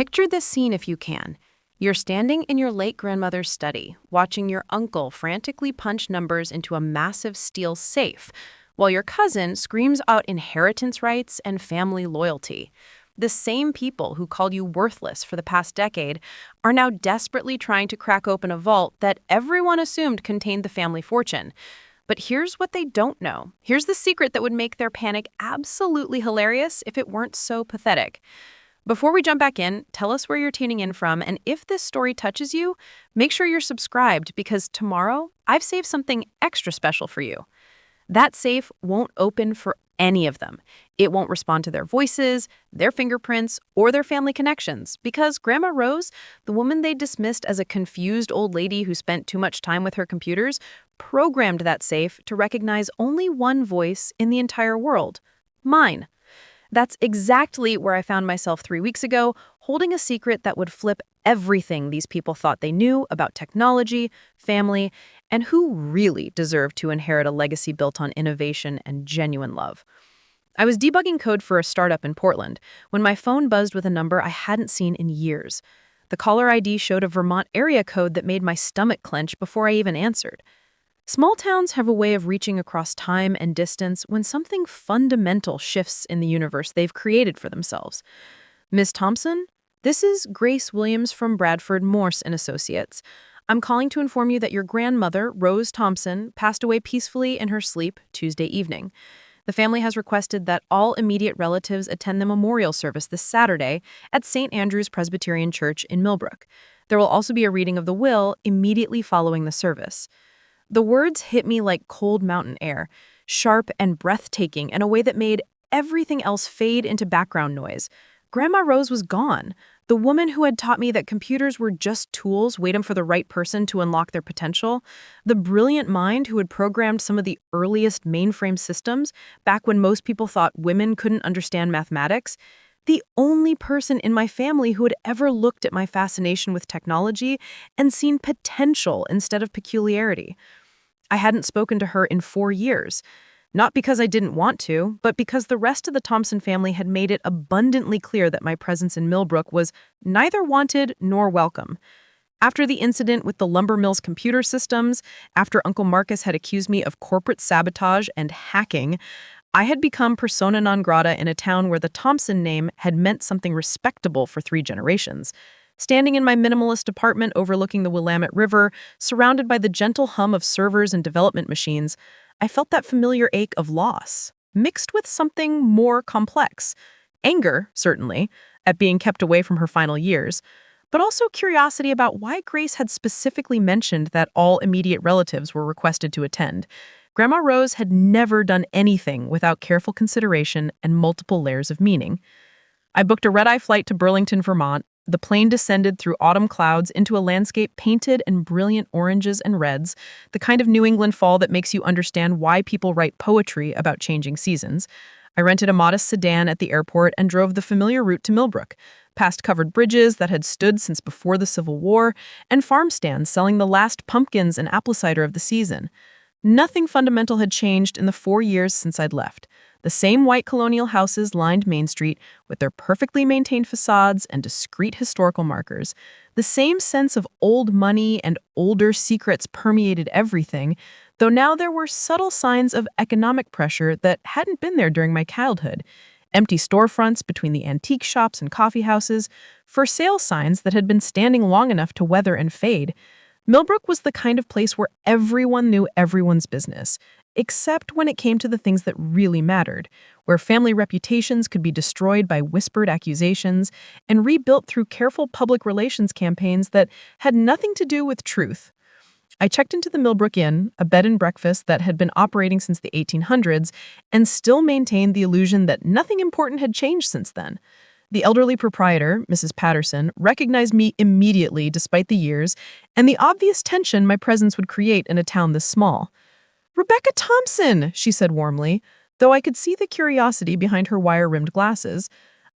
Picture this scene if you can. You're standing in your late grandmother's study, watching your uncle frantically punch numbers into a massive steel safe, while your cousin screams out inheritance rights and family loyalty. The same people who called you worthless for the past decade are now desperately trying to crack open a vault that everyone assumed contained the family fortune. But here's what they don't know. Here's the secret that would make their panic absolutely hilarious if it weren't so pathetic. Before we jump back in, tell us where you're tuning in from, and if this story touches you, make sure you're subscribed because tomorrow I've saved something extra special for you. That safe won't open for any of them. It won't respond to their voices, their fingerprints, or their family connections because Grandma Rose, the woman they dismissed as a confused old lady who spent too much time with her computers, programmed that safe to recognize only one voice in the entire world: mine. That's exactly where I found myself 3 weeks ago, holding a secret that would flip everything these people thought they knew about technology, family, and who really deserved to inherit a legacy built on innovation and genuine love. I was debugging code for a startup in Portland when my phone buzzed with a number I hadn't seen in years. The caller ID showed a Vermont area code that made my stomach clench before I even answered. Small towns have a way of reaching across time and distance when something fundamental shifts in the universe they've created for themselves. Miss Thompson, this is Grace Williams from Bradford Morse and Associates. I'm calling to inform you that your grandmother, Rose Thompson, passed away peacefully in her sleep Tuesday evening. The family has requested that all immediate relatives attend the memorial service this Saturday at St. Andrew's Presbyterian Church in Millbrook. There will also be a reading of the will immediately following the service. The words hit me like cold mountain air, sharp and breathtaking in a way that made everything else fade into background noise. Grandma Rose was gone. The woman who had taught me that computers were just tools waiting for the right person to unlock their potential. The brilliant mind who had programmed some of the earliest mainframe systems back when most people thought women couldn't understand mathematics. The only person in my family who had ever looked at my fascination with technology and seen potential instead of peculiarity. I hadn't spoken to her in 4 years. Not because I didn't want to, but because the rest of the Thompson family had made it abundantly clear that my presence in Millbrook was neither wanted nor welcome. After the incident with the lumber mill's computer systems, after Uncle Marcus had accused me of corporate sabotage and hacking, I had become persona non grata in a town where the Thompson name had meant something respectable for 3 generations. Standing in my minimalist apartment overlooking the Willamette River, surrounded by the gentle hum of servers and development machines, I felt that familiar ache of loss, mixed with something more complex. Anger, certainly, at being kept away from her final years, but also curiosity about why Grace had specifically mentioned that all immediate relatives were requested to attend. Grandma Rose had never done anything without careful consideration and multiple layers of meaning. I booked a red-eye flight to Burlington, Vermont. The plane descended through autumn clouds into a landscape painted in brilliant oranges and reds, the kind of New England fall that makes you understand why people write poetry about changing seasons. I rented a modest sedan at the airport and drove the familiar route to Millbrook, past covered bridges that had stood since before the Civil War, and farm stands selling the last pumpkins and apple cider of the season. Nothing fundamental had changed in the 4 years since I'd left. The same white colonial houses lined Main Street with their perfectly maintained facades and discreet historical markers. The same sense of old money and older secrets permeated everything, though now there were subtle signs of economic pressure that hadn't been there during my childhood. Empty storefronts between the antique shops and coffee houses, for sale signs that had been standing long enough to weather and fade. Millbrook was the kind of place where everyone knew everyone's business, except when it came to the things that really mattered, where family reputations could be destroyed by whispered accusations and rebuilt through careful public relations campaigns that had nothing to do with truth. I checked into the Millbrook Inn, a bed and breakfast that had been operating since the 1800s, and still maintained the illusion that nothing important had changed since then. The elderly proprietor, Mrs. Patterson, recognized me immediately despite the years and the obvious tension my presence would create in a town this small. "Rebecca Thompson," she said warmly, though I could see the curiosity behind her wire-rimmed glasses.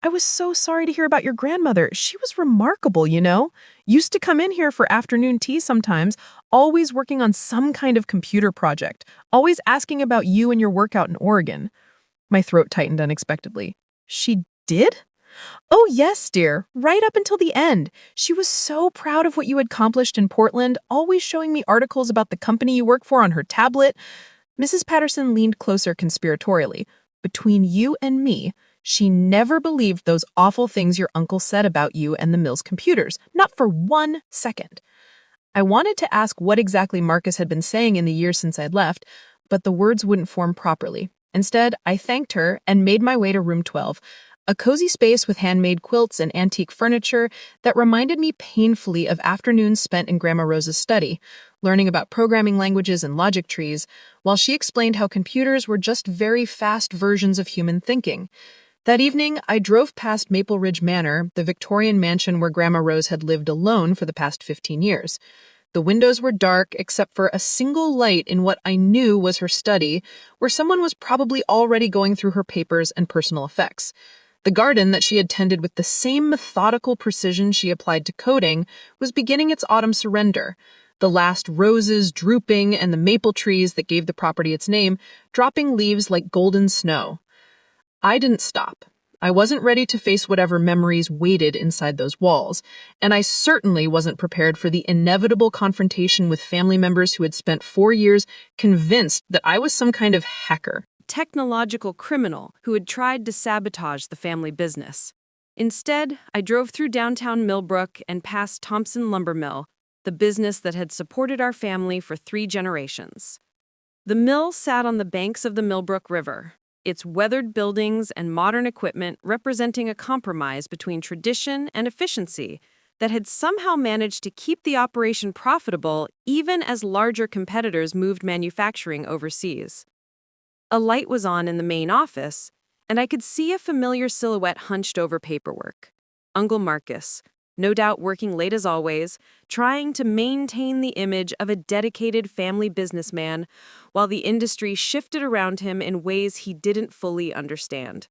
"I was so sorry to hear about your grandmother. She was remarkable, you know. Used to come in here for afternoon tea sometimes, always working on some kind of computer project, always asking about you and your workout in Oregon." My throat tightened unexpectedly. "She did?" Oh, yes, dear. Right up until the end. She was so proud of what you had accomplished in Portland, always showing me articles about the company you work for on her tablet. Mrs. Patterson leaned closer conspiratorially. Between you and me, she never believed those awful things your uncle said about you and the mill's computers, not for 1 second. I wanted to ask what exactly Marcus had been saying in the years since I'd left, but the words wouldn't form properly. Instead, I thanked her and made my way to room 12, a cozy space with handmade quilts and antique furniture that reminded me painfully of afternoons spent in Grandma Rose's study, learning about programming languages and logic trees, while she explained how computers were just very fast versions of human thinking. That evening, I drove past Maple Ridge Manor, the Victorian mansion where Grandma Rose had lived alone for the past 15 years. The windows were dark except for a single light in what I knew was her study, where someone was probably already going through her papers and personal effects. The garden that she had tended with the same methodical precision she applied to coding was beginning its autumn surrender, the last roses drooping and the maple trees that gave the property its name dropping leaves like golden snow. I didn't stop. I wasn't ready to face whatever memories waited inside those walls, and I certainly wasn't prepared for the inevitable confrontation with family members who had spent 4 years convinced that I was some kind of hacker. Technological criminal who had tried to sabotage the family business. Instead, I drove through downtown Millbrook and past Thompson Lumber Mill, the business that had supported our family for 3 generations. The mill sat on the banks of the Millbrook River, its weathered buildings and modern equipment representing a compromise between tradition and efficiency that had somehow managed to keep the operation profitable even as larger competitors moved manufacturing overseas. A light was on in the main office, and I could see a familiar silhouette hunched over paperwork. Uncle Marcus, no doubt working late as always, trying to maintain the image of a dedicated family businessman while the industry shifted around him in ways he didn't fully understand.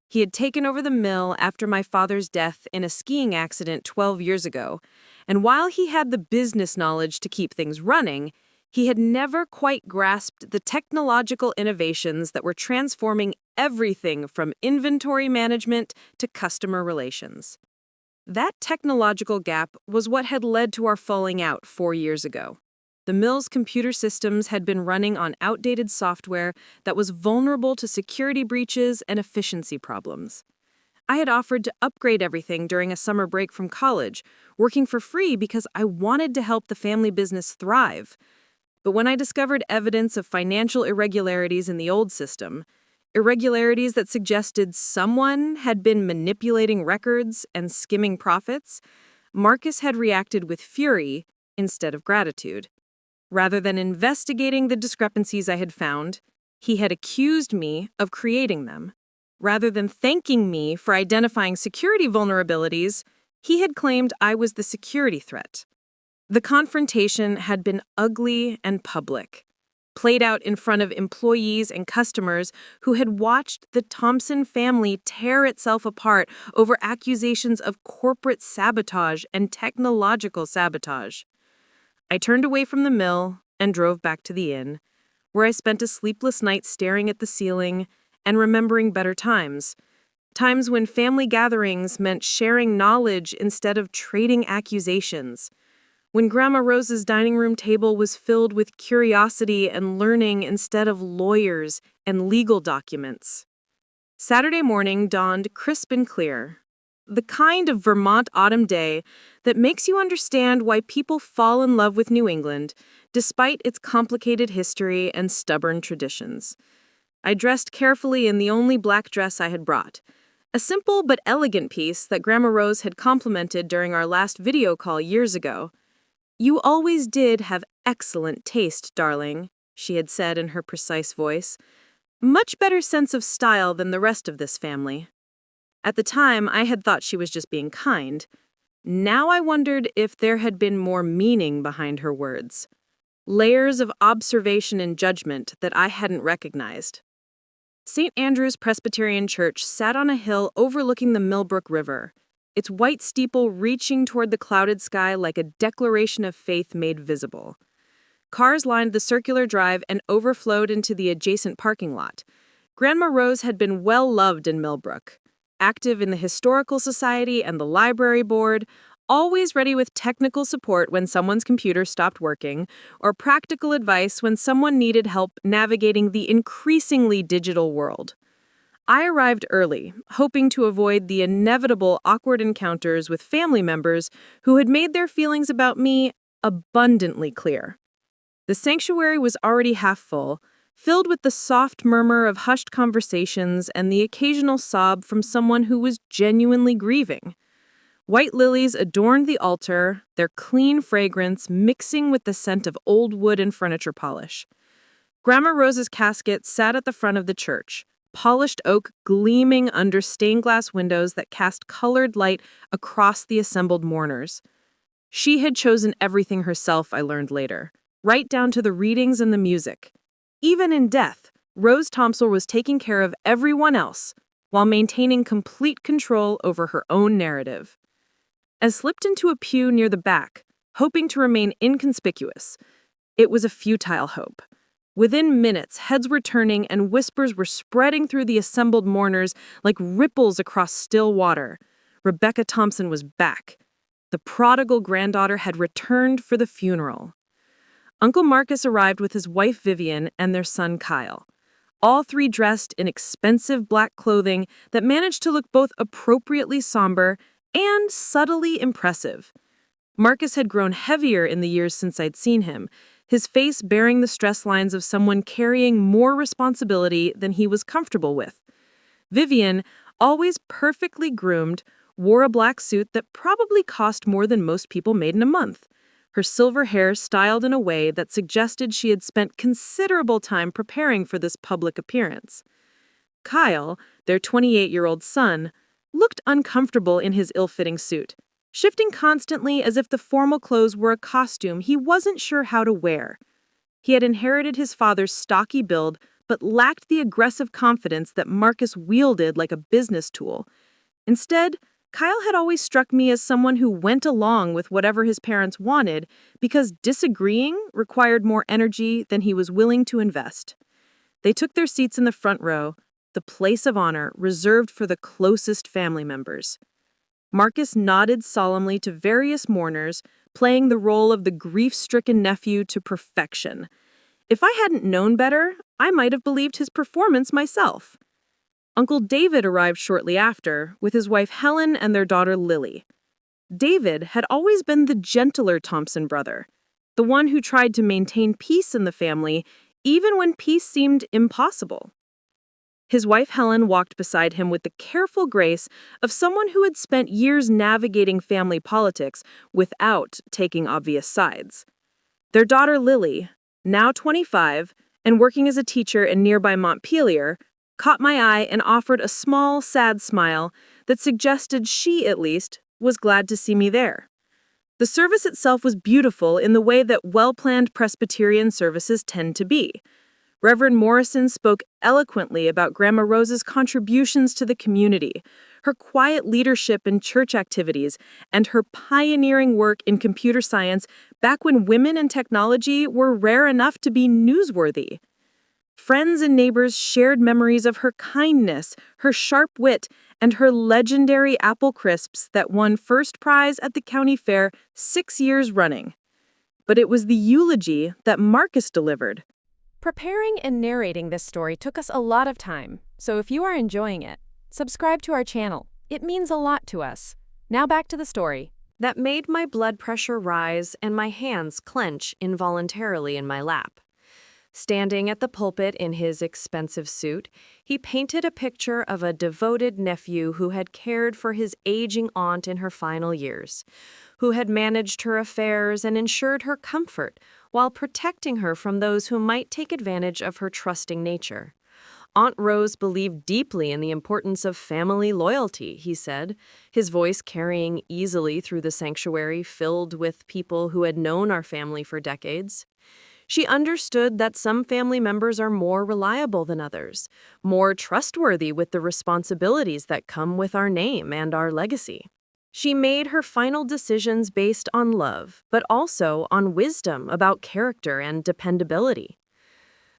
He had taken over the mill after my father's death in a skiing accident 12 years ago, and while he had the business knowledge to keep things running, he had never quite grasped the technological innovations that were transforming everything from inventory management to customer relations. That technological gap was what had led to our falling out 4 years ago. The mill's computer systems had been running on outdated software that was vulnerable to security breaches and efficiency problems. I had offered to upgrade everything during a summer break from college, working for free because I wanted to help the family business thrive. But when I discovered evidence of financial irregularities in the old system, irregularities that suggested someone had been manipulating records and skimming profits, Marcus had reacted with fury instead of gratitude. Rather than investigating the discrepancies I had found, he had accused me of creating them. Rather than thanking me for identifying security vulnerabilities, he had claimed I was the security threat. The confrontation had been ugly and public, played out in front of employees and customers who had watched the Thompson family tear itself apart over accusations of corporate sabotage and technological sabotage. I turned away from the mill and drove back to the inn, where I spent a sleepless night staring at the ceiling and remembering better times. Times when family gatherings meant sharing knowledge instead of trading accusations. When Grandma Rose's dining room table was filled with curiosity and learning instead of lawyers and legal documents. Saturday morning dawned crisp and clear. The kind of Vermont autumn day that makes you understand why people fall in love with New England, despite its complicated history and stubborn traditions. I dressed carefully in the only black dress I had brought, a simple but elegant piece that Grandma Rose had complimented during our last video call years ago. "You always did have excellent taste, darling," she had said in her precise voice. "Much better sense of style than the rest of this family." At the time, I had thought she was just being kind. Now I wondered if there had been more meaning behind her words. Layers of observation and judgment that I hadn't recognized. St. Andrew's Presbyterian Church sat on a hill overlooking the Millbrook River, its white steeple reaching toward the clouded sky like a declaration of faith made visible. Cars lined the circular drive and overflowed into the adjacent parking lot. Grandma Rose had been well loved in Millbrook. active in the Historical Society and the Library Board, always ready with technical support when someone's computer stopped working, or practical advice when someone needed help navigating the increasingly digital world. I arrived early, hoping to avoid the inevitable awkward encounters with family members who had made their feelings about me abundantly clear. The sanctuary was already half full, filled with the soft murmur of hushed conversations and the occasional sob from someone who was genuinely grieving. White lilies adorned the altar, their clean fragrance mixing with the scent of old wood and furniture polish. Grandma Rose's casket sat at the front of the church, polished oak gleaming under stained glass windows that cast colored light across the assembled mourners. She had chosen everything herself, I learned later, right down to the readings and the music. Even in death, Rose Thompson was taking care of everyone else while maintaining complete control over her own narrative. I slipped into a pew near the back, hoping to remain inconspicuous. It was a futile hope. Within minutes, heads were turning and whispers were spreading through the assembled mourners like ripples across still water. Rebecca Thompson was back. The prodigal granddaughter had returned for the funeral. Uncle Marcus arrived with his wife Vivian and their son Kyle. All three dressed in expensive black clothing that managed to look both appropriately somber and subtly impressive. Marcus had grown heavier in the years since I'd seen him, his face bearing the stress lines of someone carrying more responsibility than he was comfortable with. Vivian, always perfectly groomed, wore a black suit that probably cost more than most people made in a month, her silver hair styled in a way that suggested she had spent considerable time preparing for this public appearance. Kyle, their 28-year-old son, looked uncomfortable in his ill-fitting suit, shifting constantly as if the formal clothes were a costume he wasn't sure how to wear. He had inherited his father's stocky build, but lacked the aggressive confidence that Marcus wielded like a business tool. Instead, Kyle had always struck me as someone who went along with whatever his parents wanted because disagreeing required more energy than he was willing to invest. They took their seats in the front row, the place of honor reserved for the closest family members. Marcus nodded solemnly to various mourners, playing the role of the grief-stricken nephew to perfection. If I hadn't known better, I might have believed his performance myself. Uncle David arrived shortly after, with his wife Helen and their daughter Lily. David had always been the gentler Thompson brother, the one who tried to maintain peace in the family, even when peace seemed impossible. His wife Helen walked beside him with the careful grace of someone who had spent years navigating family politics without taking obvious sides. Their daughter Lily, now 25 and working as a teacher in nearby Montpelier, caught my eye and offered a small, sad smile that suggested she, at least, was glad to see me there. The service itself was beautiful in the way that well-planned Presbyterian services tend to be. Reverend Morrison spoke eloquently about Grandma Rose's contributions to the community, her quiet leadership in church activities, and her pioneering work in computer science back when women and technology were rare enough to be newsworthy. Friends and neighbors shared memories of her kindness, her sharp wit, and her legendary apple crisps that won first prize at the county fair 6 years running. But it was the eulogy that Marcus delivered. Preparing and narrating this story took us a lot of time, so if you are enjoying it, subscribe to our channel. It means a lot to us. Now back to the story. That made my blood pressure rise and my hands clench involuntarily in my lap. Standing at the pulpit in his expensive suit, he painted a picture of a devoted nephew who had cared for his aging aunt in her final years, who had managed her affairs and ensured her comfort while protecting her from those who might take advantage of her trusting nature. Aunt Rose believed deeply in the importance of family loyalty, he said, his voice carrying easily through the sanctuary filled with people who had known our family for decades. She understood that some family members are more reliable than others, more trustworthy with the responsibilities that come with our name and our legacy. She made her final decisions based on love, but also on wisdom about character and dependability.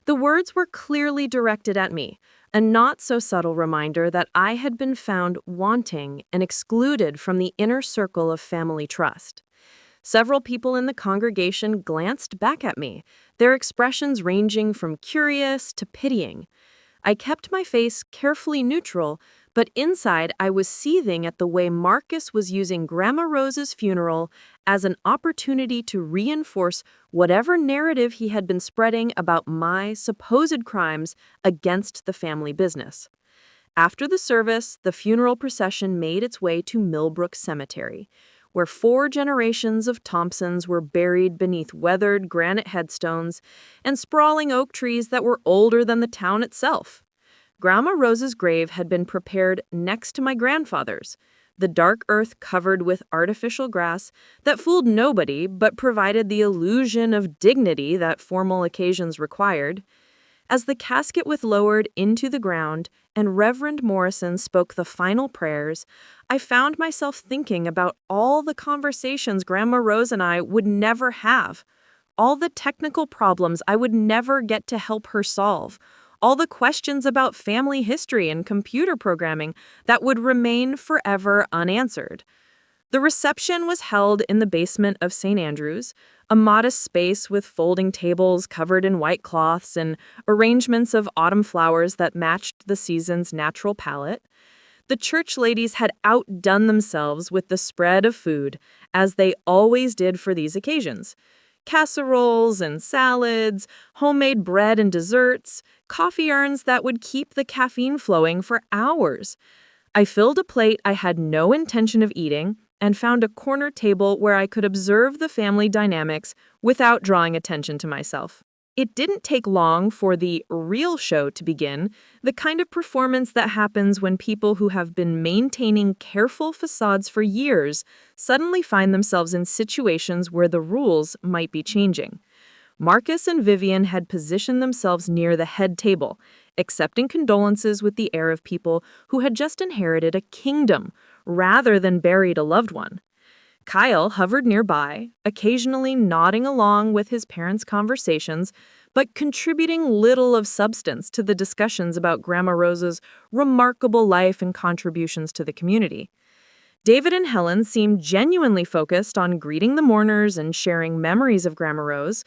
The words were clearly directed at me, a not-so-subtle reminder that I had been found wanting and excluded from the inner circle of family trust. Several people in the congregation glanced back at me, their expressions ranging from curious to pitying. I kept my face carefully neutral, but inside I was seething at the way Marcus was using Grandma Rose's funeral as an opportunity to reinforce whatever narrative he had been spreading about my supposed crimes against the family business. After the service, the funeral procession made its way to Millbrook Cemetery, where 4 generations of Thompsons were buried beneath weathered granite headstones and sprawling oak trees that were older than the town itself. Grandma Rose's grave had been prepared next to my grandfather's, the dark earth covered with artificial grass that fooled nobody but provided the illusion of dignity that formal occasions required. As the casket was lowered into the ground and Reverend Morrison spoke the final prayers, I found myself thinking about all the conversations Grandma Rose and I would never have, all the technical problems I would never get to help her solve, all the questions about family history and computer programming that would remain forever unanswered. The reception was held in the basement of St. Andrew's, a modest space with folding tables covered in white cloths and arrangements of autumn flowers that matched the season's natural palette. The church ladies had outdone themselves with the spread of food, as they always did for these occasions. Casseroles and salads, homemade bread and desserts, coffee urns that would keep the caffeine flowing for hours. I filled a plate I had no intention of eating and found a corner table where I could observe the family dynamics without drawing attention to myself. It didn't take long for the real show to begin, the kind of performance that happens when people who have been maintaining careful facades for years suddenly find themselves in situations where the rules might be changing. Marcus and Vivian had positioned themselves near the head table, accepting condolences with the air of people who had just inherited a kingdom rather than buried a loved one. Kyle hovered nearby, occasionally nodding along with his parents' conversations, but contributing little of substance to the discussions about Grandma Rose's remarkable life and contributions to the community. David and Helen seemed genuinely focused on greeting the mourners and sharing memories of Grandma Rose,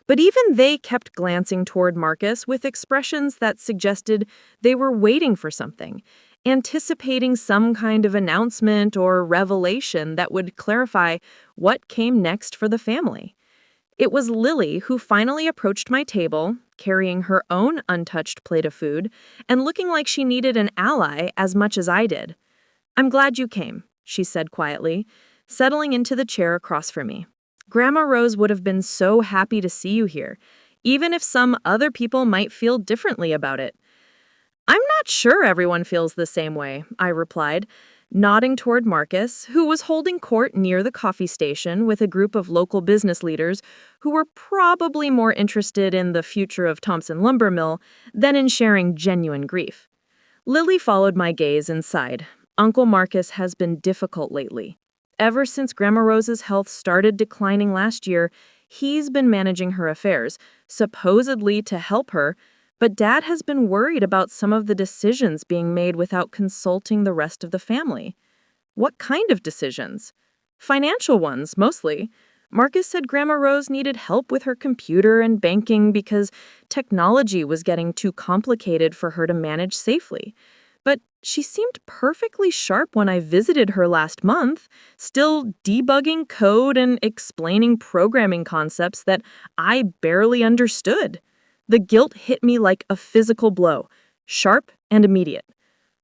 but even they kept glancing toward Marcus with expressions that suggested they were waiting for something, anticipating some kind of announcement or revelation that would clarify what came next for the family. It was Lily who finally approached my table, carrying her own untouched plate of food and looking like she needed an ally as much as I did. "I'm glad you came," she said quietly, settling into the chair across from me. "Grandma Rose would have been so happy to see you here, even if some other people might feel differently about it." "I'm not sure everyone feels the same way," I replied, nodding toward Marcus, who was holding court near the coffee station with a group of local business leaders who were probably more interested in the future of Thompson Lumber Mill than in sharing genuine grief. Lily followed my gaze and sighed. "Uncle Marcus has been difficult lately. Ever since Grandma Rose's health started declining last year, he's been managing her affairs, supposedly to help her, but Dad has been worried about some of the decisions being made without consulting the rest of the family." "What kind of decisions?" "Financial ones, mostly. Marcus said Grandma Rose needed help with her computer and banking because technology was getting too complicated for her to manage safely. But she seemed perfectly sharp when I visited her last month, still debugging code and explaining programming concepts that I barely understood. The guilt hit me like a physical blow, sharp and immediate.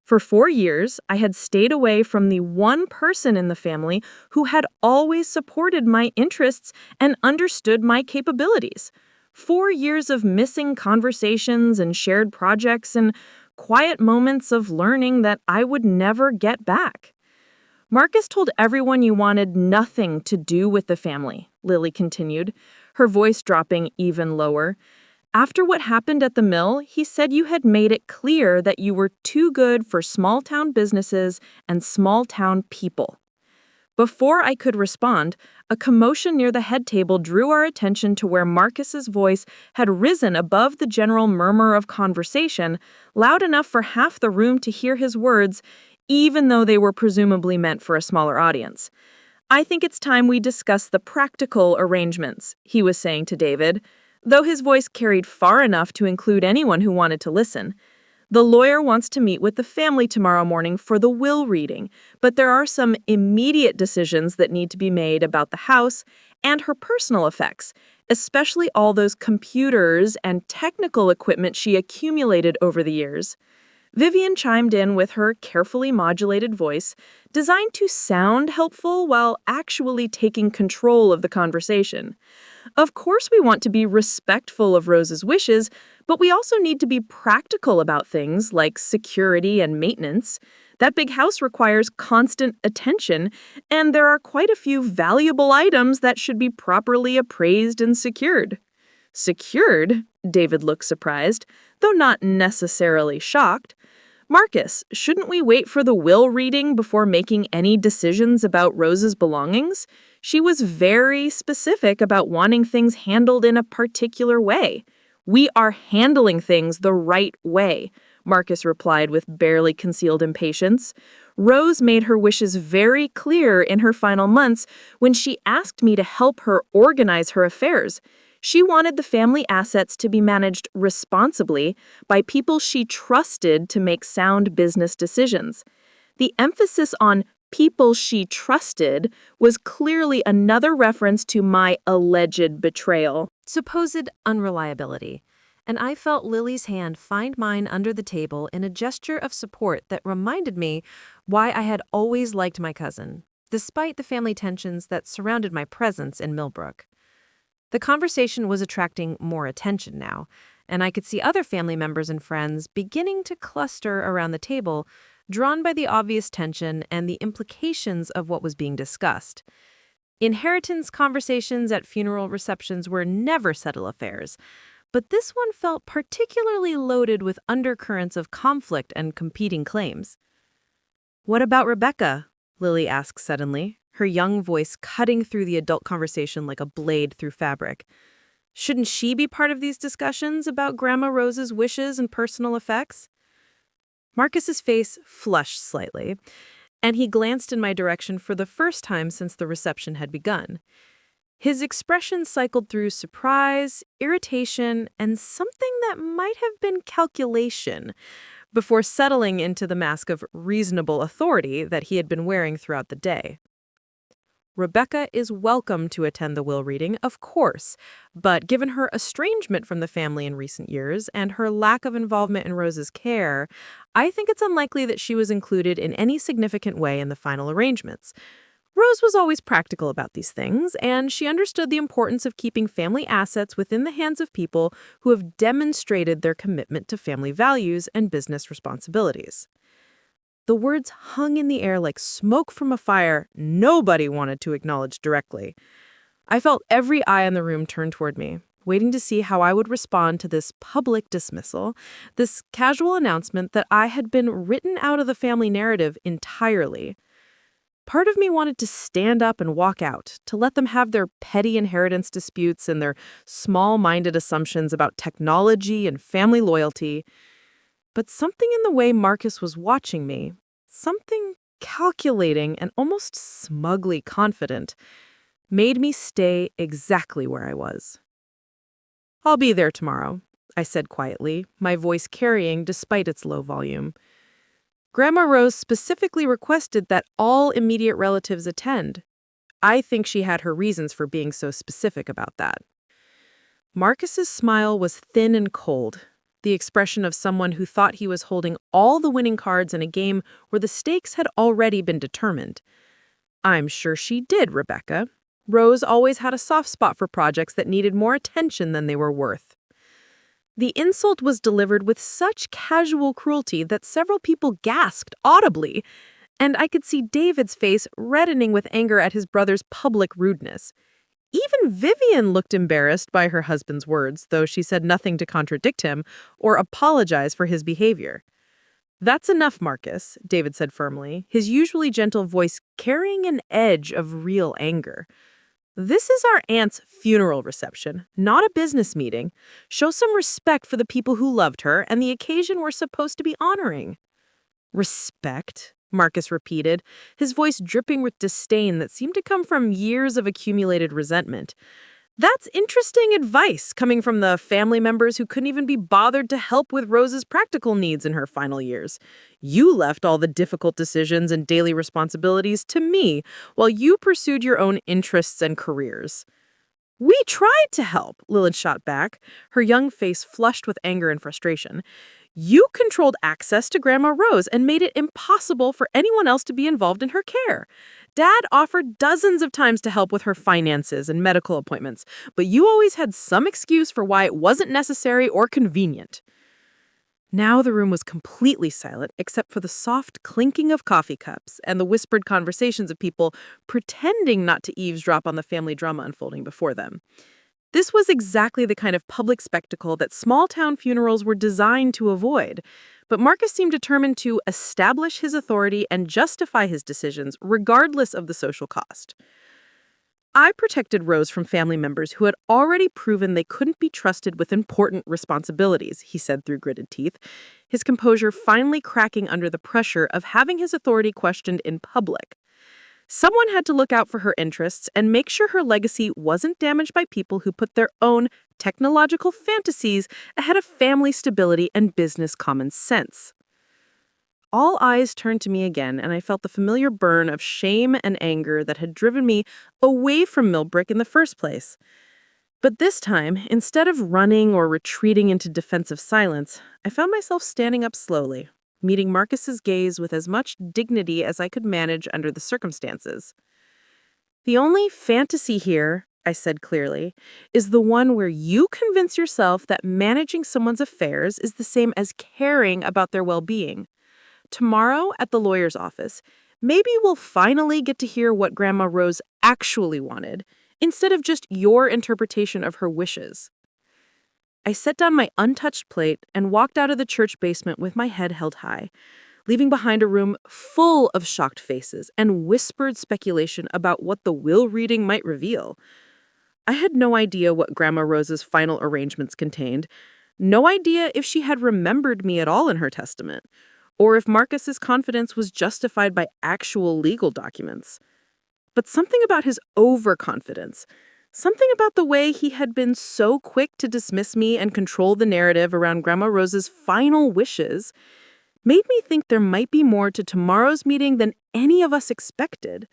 For 4 years, I had stayed away from the one person in the family who had always supported my interests and understood my capabilities. 4 years of missing conversations and shared projects and quiet moments of learning that I would never get back. "Marcus told everyone you wanted nothing to do with the family," Lily continued, her voice dropping even lower. "After what happened at the mill, he said you had made it clear that you were too good for small-town businesses and small-town people." Before I could respond, a commotion near the head table drew our attention to where Marcus's voice had risen above the general murmur of conversation, loud enough for half the room to hear his words, even though they were presumably meant for a smaller audience. "I think it's time we discuss the practical arrangements," he was saying to David, though his voice carried far enough to include anyone who wanted to listen. "The lawyer wants to meet with the family tomorrow morning for the will reading, but there are some immediate decisions that need to be made about the house and her personal effects, especially all those computers and technical equipment she accumulated over the years." Vivian chimed in with her carefully modulated voice, designed to sound helpful while actually taking control of the conversation. "Of course, we want to be respectful of Rose's wishes, but we also need to be practical about things like security and maintenance. That big house requires constant attention, and there are quite a few valuable items that should be properly appraised and secured." "Secured?" David looked surprised, though not necessarily shocked. "Marcus, shouldn't we wait for the will reading before making any decisions about Rose's belongings? She was very specific about wanting things handled in a particular way." "We are handling things the right way," Marcus replied with barely concealed impatience. "Rose made her wishes very clear in her final months when she asked me to help her organize her affairs. She wanted the family assets to be managed responsibly by people she trusted to make sound business decisions." The emphasis on "people she trusted" was clearly another reference to my alleged betrayal. Supposed unreliability. And I felt Lily's hand find mine under the table in a gesture of support that reminded me why I had always liked my cousin, despite the family tensions that surrounded my presence in Millbrook. The conversation was attracting more attention now, and I could see other family members and friends beginning to cluster around the table, drawn by the obvious tension and the implications of what was being discussed. Inheritance conversations at funeral receptions were never subtle affairs, but this one felt particularly loaded with undercurrents of conflict and competing claims. "What about Rebecca?" Lily asked suddenly, her young voice cutting through the adult conversation like a blade through fabric. "Shouldn't she be part of these discussions about Grandma Rose's wishes and personal effects?" Marcus's face flushed slightly, and he glanced in my direction for the first time since the reception had begun. His expression cycled through surprise, irritation, and something that might have been calculation, before settling into the mask of reasonable authority that he had been wearing throughout the day. "Rebecca is welcome to attend the will reading, of course, but given her estrangement from the family in recent years and her lack of involvement in Rose's care, I think it's unlikely that she was included in any significant way in the final arrangements. Rose was always practical about these things, and she understood the importance of keeping family assets within the hands of people who have demonstrated their commitment to family values and business responsibilities." The words hung in the air like smoke from a fire nobody wanted to acknowledge directly. I felt every eye in the room turn toward me, waiting to see how I would respond to this public dismissal, this casual announcement that I had been written out of the family narrative entirely. Part of me wanted to stand up and walk out, to let them have their petty inheritance disputes and their small-minded assumptions about technology and family loyalty. But something in the way Marcus was watching me, something calculating and almost smugly confident, made me stay exactly where I was. "I'll be there tomorrow," I said quietly, my voice carrying despite its low volume. "Grandma Rose specifically requested that all immediate relatives attend. I think she had her reasons for being so specific about that." Marcus's smile was thin and cold, the expression of someone who thought he was holding all the winning cards in a game where the stakes had already been determined. "I'm sure she did, Rebecca. Rose always had a soft spot for projects that needed more attention than they were worth." The insult was delivered with such casual cruelty that several people gasped audibly, and I could see David's face reddening with anger at his brother's public rudeness. Even Vivian looked embarrassed by her husband's words, though she said nothing to contradict him or apologize for his behavior. "That's enough, Marcus," David said firmly, his usually gentle voice carrying an edge of real anger. "This is our aunt's funeral reception, not a business meeting. Show some respect for the people who loved her and the occasion we're supposed to be honoring." "Respect?" Marcus repeated, his voice dripping with disdain that seemed to come from years of accumulated resentment. "That's interesting advice coming from the family members who couldn't even be bothered to help with Rose's practical needs in her final years. You left all the difficult decisions and daily responsibilities to me while you pursued your own interests and careers." "We tried to help," Lilith shot back, her young face flushed with anger and frustration. "You controlled access to Grandma Rose and made it impossible for anyone else to be involved in her care. Dad offered dozens of times to help with her finances and medical appointments, but you always had some excuse for why it wasn't necessary or convenient." Now the room was completely silent except for the soft clinking of coffee cups and the whispered conversations of people pretending not to eavesdrop on the family drama unfolding before them. This was exactly the kind of public spectacle that small-town funerals were designed to avoid, but Marcus seemed determined to establish his authority and justify his decisions regardless of the social cost. "I protected Rose from family members who had already proven they couldn't be trusted with important responsibilities," he said through gritted teeth, his composure finally cracking under the pressure of having his authority questioned in public. Someone had to look out for her interests and make sure her legacy wasn't damaged by people who put their own technological fantasies ahead of family stability and business common sense. All eyes turned to me again, and I felt the familiar burn of shame and anger that had driven me away from Millbrook in the first place. But this time, instead of running or retreating into defensive silence, I found myself standing up slowly, meeting Marcus's gaze with as much dignity as I could manage under the circumstances. "The only fantasy here," I said clearly, "is the one where you convince yourself that managing someone's affairs is the same as caring about their well-being. Tomorrow at the lawyer's office, maybe we'll finally get to hear what Grandma Rose actually wanted, instead of just your interpretation of her wishes." I set down my untouched plate and walked out of the church basement with my head held high, leaving behind a room full of shocked faces and whispered speculation about what the will reading might reveal. I had no idea what Grandma Rose's final arrangements contained, no idea if she had remembered me at all in her testament, or if Marcus's confidence was justified by actual legal documents. But something about his overconfidence, something about the way he had been so quick to dismiss me and control the narrative around Grandma Rose's final wishes, made me think there might be more to tomorrow's meeting than any of us expected.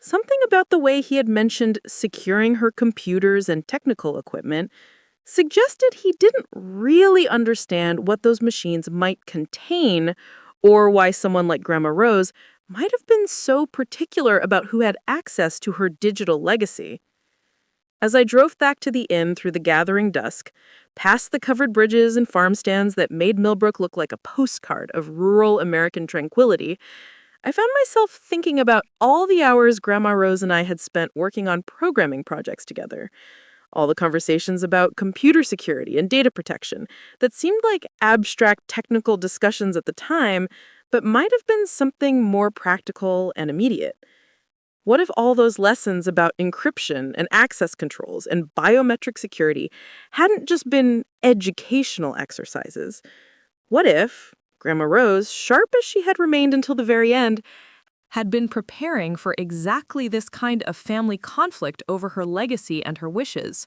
Something about the way he had mentioned securing her computers and technical equipment suggested he didn't really understand what those machines might contain, or why someone like Grandma Rose might have been so particular about who had access to her digital legacy. As I drove back to the inn through the gathering dusk, past the covered bridges and farm stands that made Millbrook look like a postcard of rural American tranquility, I found myself thinking about all the hours Grandma Rose and I had spent working on programming projects together. All the conversations about computer security and data protection that seemed like abstract technical discussions at the time, but might have been something more practical and immediate. What if all those lessons about encryption and access controls and biometric security hadn't just been educational exercises? What if Grandma Rose, sharp as she had remained until the very end, had been preparing for exactly this kind of family conflict over her legacy and her wishes?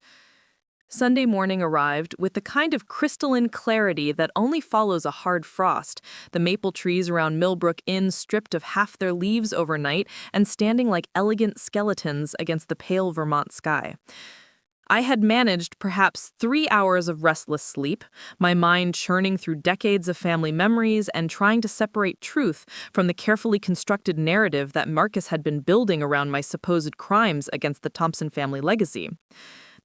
Sunday morning arrived with the kind of crystalline clarity that only follows a hard frost, the maple trees around Millbrook Inn stripped of half their leaves overnight and standing like elegant skeletons against the pale Vermont sky. I had managed perhaps 3 hours of restless sleep, my mind churning through decades of family memories and trying to separate truth from the carefully constructed narrative that Marcus had been building around my supposed crimes against the Thompson family legacy.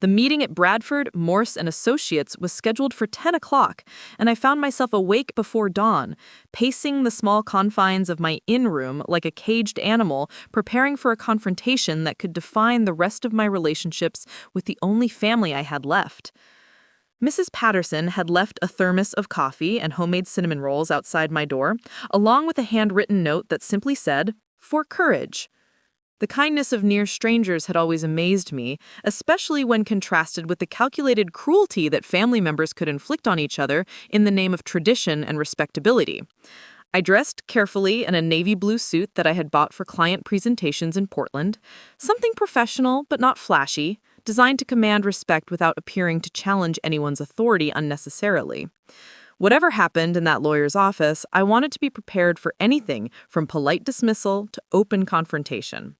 The meeting at Bradford, Morse and Associates was scheduled for 10 o'clock, and I found myself awake before dawn, pacing the small confines of my inn room like a caged animal, preparing for a confrontation that could define the rest of my relationships with the only family I had left. Mrs. Patterson had left a thermos of coffee and homemade cinnamon rolls outside my door, along with a handwritten note that simply said, "For courage." The kindness of near strangers had always amazed me, especially when contrasted with the calculated cruelty that family members could inflict on each other in the name of tradition and respectability. I dressed carefully in a navy blue suit that I had bought for client presentations in Portland, something professional but not flashy, designed to command respect without appearing to challenge anyone's authority unnecessarily. Whatever happened in that lawyer's office, I wanted to be prepared for anything from polite dismissal to open confrontation.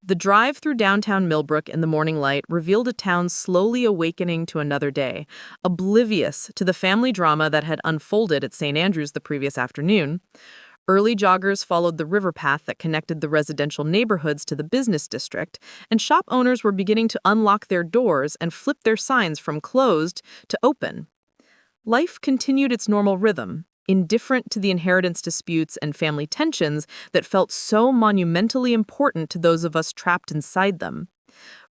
The drive through downtown Millbrook in the morning light revealed a town slowly awakening to another day, oblivious to the family drama that had unfolded at St. Andrews the previous afternoon. Early joggers followed the river path that connected the residential neighborhoods to the business district, and shop owners were beginning to unlock their doors and flip their signs from closed to open. Life continued its normal rhythm, indifferent to the inheritance disputes and family tensions that felt so monumentally important to those of us trapped inside them.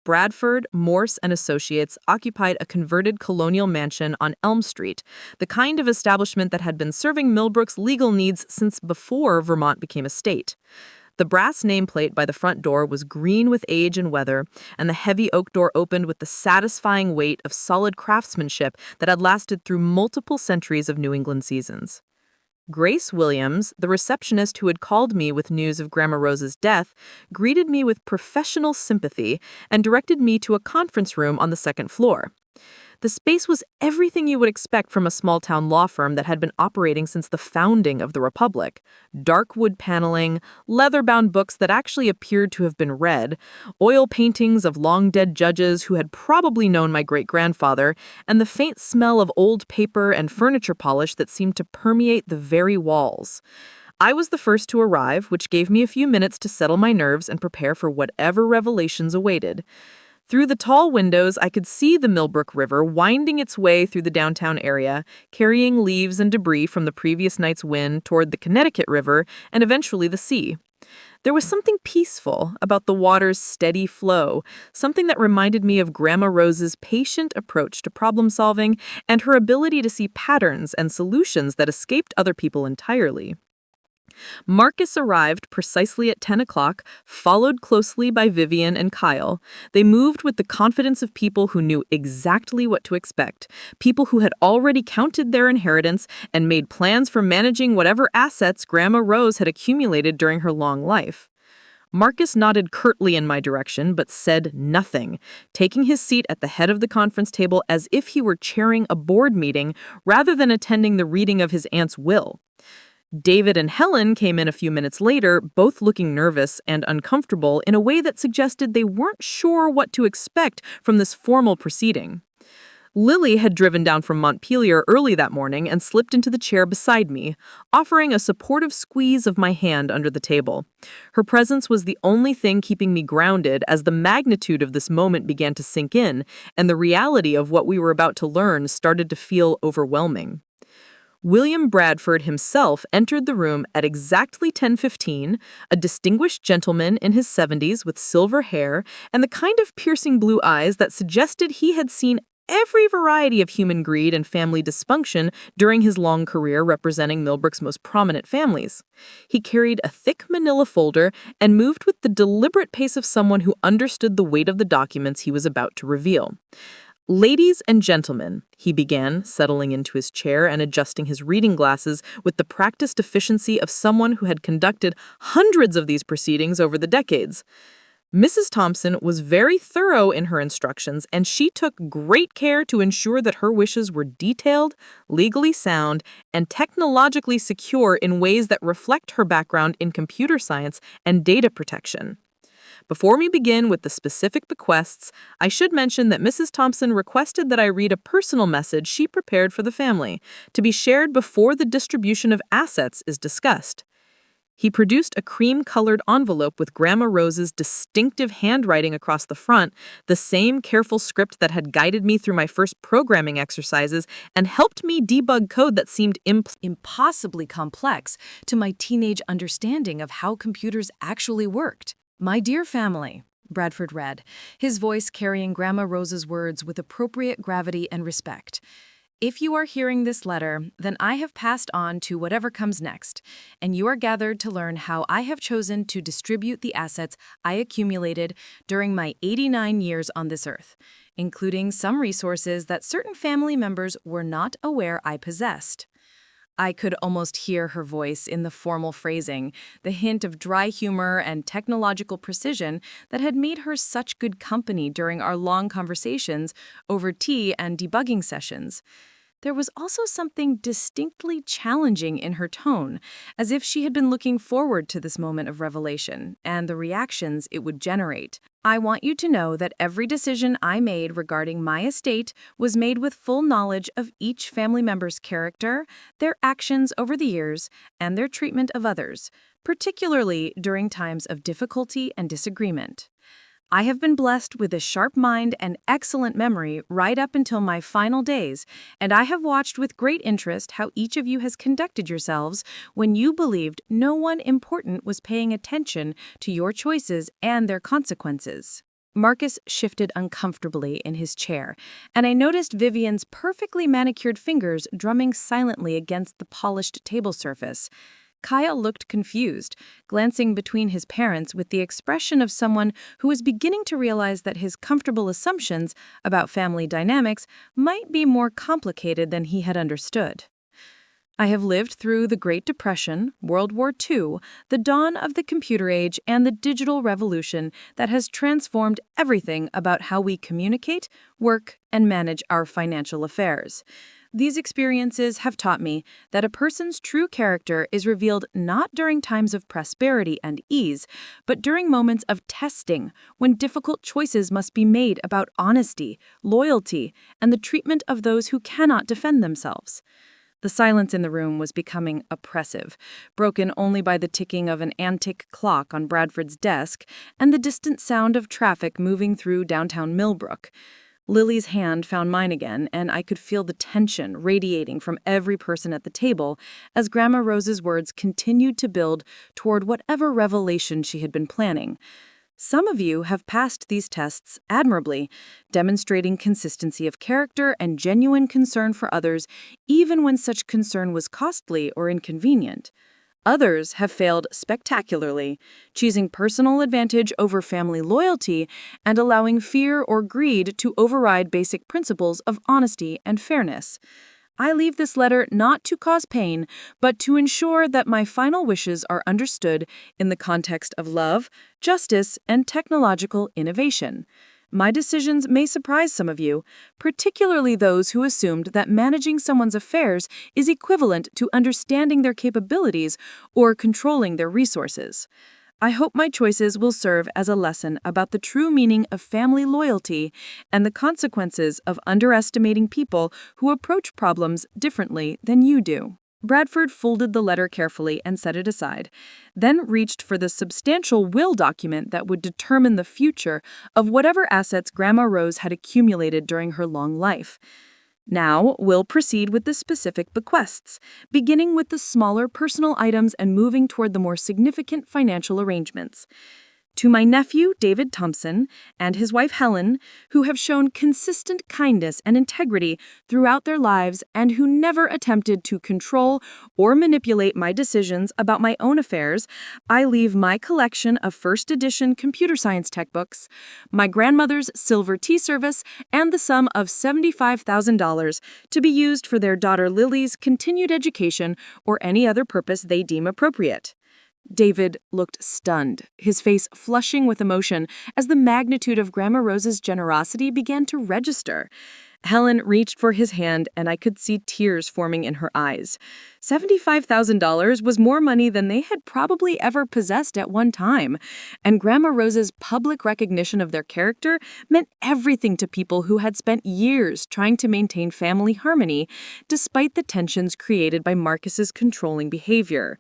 Bradford, Morse, and Associates occupied a converted colonial mansion on Elm Street, the kind of establishment that had been serving Millbrook's legal needs since before Vermont became a state. The brass nameplate by the front door was green with age and weather, and the heavy oak door opened with the satisfying weight of solid craftsmanship that had lasted through multiple centuries of New England seasons. Grace Williams, the receptionist who had called me with news of Grandma Rose's death, greeted me with professional sympathy and directed me to a conference room on the second floor. The space was everything you would expect from a small-town law firm that had been operating since the founding of the Republic. Dark wood paneling, leather-bound books that actually appeared to have been read, oil paintings of long-dead judges who had probably known my great-grandfather, and the faint smell of old paper and furniture polish that seemed to permeate the very walls. I was the first to arrive, which gave me a few minutes to settle my nerves and prepare for whatever revelations awaited. Through the tall windows, I could see the Millbrook River winding its way through the downtown area, carrying leaves and debris from the previous night's wind toward the Connecticut River and eventually the sea. There was something peaceful about the water's steady flow, something that reminded me of Grandma Rose's patient approach to problem solving and her ability to see patterns and solutions that escaped other people entirely. Marcus arrived precisely at 10 o'clock, followed closely by Vivian and Kyle. They moved with the confidence of people who knew exactly what to expect, people who had already counted their inheritance and made plans for managing whatever assets Grandma Rose had accumulated during her long life. Marcus nodded curtly in my direction, but said nothing, taking his seat at the head of the conference table as if he were chairing a board meeting rather than attending the reading of his aunt's will. David and Helen came in a few minutes later, both looking nervous and uncomfortable in a way that suggested they weren't sure what to expect from this formal proceeding. Lily had driven down from Montpelier early that morning and slipped into the chair beside me, offering a supportive squeeze of my hand under the table. Her presence was the only thing keeping me grounded as the magnitude of this moment began to sink in, and the reality of what we were about to learn started to feel overwhelming. William Bradford himself entered the room at exactly 10:15, a distinguished gentleman in his 70s with silver hair and the kind of piercing blue eyes that suggested he had seen every variety of human greed and family dysfunction during his long career representing Millbrook's most prominent families. He carried a thick manila folder and moved with the deliberate pace of someone who understood the weight of the documents he was about to reveal. "Ladies and gentlemen," he began, settling into his chair and adjusting his reading glasses with the practiced efficiency of someone who had conducted hundreds of these proceedings over the decades. Mrs. Thompson was very thorough in her instructions, and she took great care to ensure that her wishes were detailed, legally sound, and technologically secure in ways that reflect her background in computer science and data protection. Before we begin with the specific bequests, I should mention that Mrs. Thompson requested that I read a personal message she prepared for the family, to be shared before the distribution of assets is discussed. He produced a cream-colored envelope with Grandma Rose's distinctive handwriting across the front, the same careful script that had guided me through my first programming exercises and helped me debug code that seemed impossibly complex to my teenage understanding of how computers actually worked. My dear family, Bradford read, his voice carrying Grandma Rose's words with appropriate gravity and respect. If you are hearing this letter, then I have passed on to whatever comes next, and you are gathered to learn how I have chosen to distribute the assets I accumulated during my 89 years on this earth, including some resources that certain family members were not aware I possessed. I could almost hear her voice in the formal phrasing, the hint of dry humor and technological precision that had made her such good company during our long conversations over tea and debugging sessions. There was also something distinctly challenging in her tone, as if she had been looking forward to this moment of revelation and the reactions it would generate. I want you to know that every decision I made regarding my estate was made with full knowledge of each family member's character, their actions over the years, and their treatment of others, particularly during times of difficulty and disagreement. I have been blessed with a sharp mind and excellent memory right up until my final days, and I have watched with great interest how each of you has conducted yourselves when you believed no one important was paying attention to your choices and their consequences. Marcus shifted uncomfortably in his chair, and I noticed Vivian's perfectly manicured fingers drumming silently against the polished table surface. Kyle looked confused, glancing between his parents with the expression of someone who was beginning to realize that his comfortable assumptions about family dynamics might be more complicated than he had understood. I have lived through the Great Depression, World War II, the dawn of the computer age, and the digital revolution that has transformed everything about how we communicate, work, and manage our financial affairs. These experiences have taught me that a person's true character is revealed not during times of prosperity and ease, but during moments of testing, when difficult choices must be made about honesty, loyalty, and the treatment of those who cannot defend themselves. The silence in the room was becoming oppressive, broken only by the ticking of an antique clock on Bradford's desk and the distant sound of traffic moving through downtown Millbrook. Lily's hand found mine again, and I could feel the tension radiating from every person at the table as Grandma Rose's words continued to build toward whatever revelation she had been planning. Some of you have passed these tests admirably, demonstrating consistency of character and genuine concern for others, even when such concern was costly or inconvenient. Others have failed spectacularly, choosing personal advantage over family loyalty and allowing fear or greed to override basic principles of honesty and fairness. I leave this letter not to cause pain, but to ensure that my final wishes are understood in the context of love, justice, and technological innovation. My decisions may surprise some of you, particularly those who assumed that managing someone's affairs is equivalent to understanding their capabilities or controlling their resources. I hope my choices will serve as a lesson about the true meaning of family loyalty and the consequences of underestimating people who approach problems differently than you do. Bradford folded the letter carefully and set it aside, then reached for the substantial will document that would determine the future of whatever assets Grandma Rose had accumulated during her long life. Now, we'll proceed with the specific bequests, beginning with the smaller personal items and moving toward the more significant financial arrangements. To my nephew, David Thompson, and his wife, Helen, who have shown consistent kindness and integrity throughout their lives and who never attempted to control or manipulate my decisions about my own affairs, I leave my collection of first edition computer science textbooks, my grandmother's silver tea service, and the sum of $75,000 to be used for their daughter Lily's continued education or any other purpose they deem appropriate. David looked stunned, his face flushing with emotion as the magnitude of Grandma Rose's generosity began to register. Helen reached for his hand, and I could see tears forming in her eyes. $75,000 was more money than they had probably ever possessed at one time, and Grandma Rose's public recognition of their character meant everything to people who had spent years trying to maintain family harmony, despite the tensions created by Marcus's controlling behavior.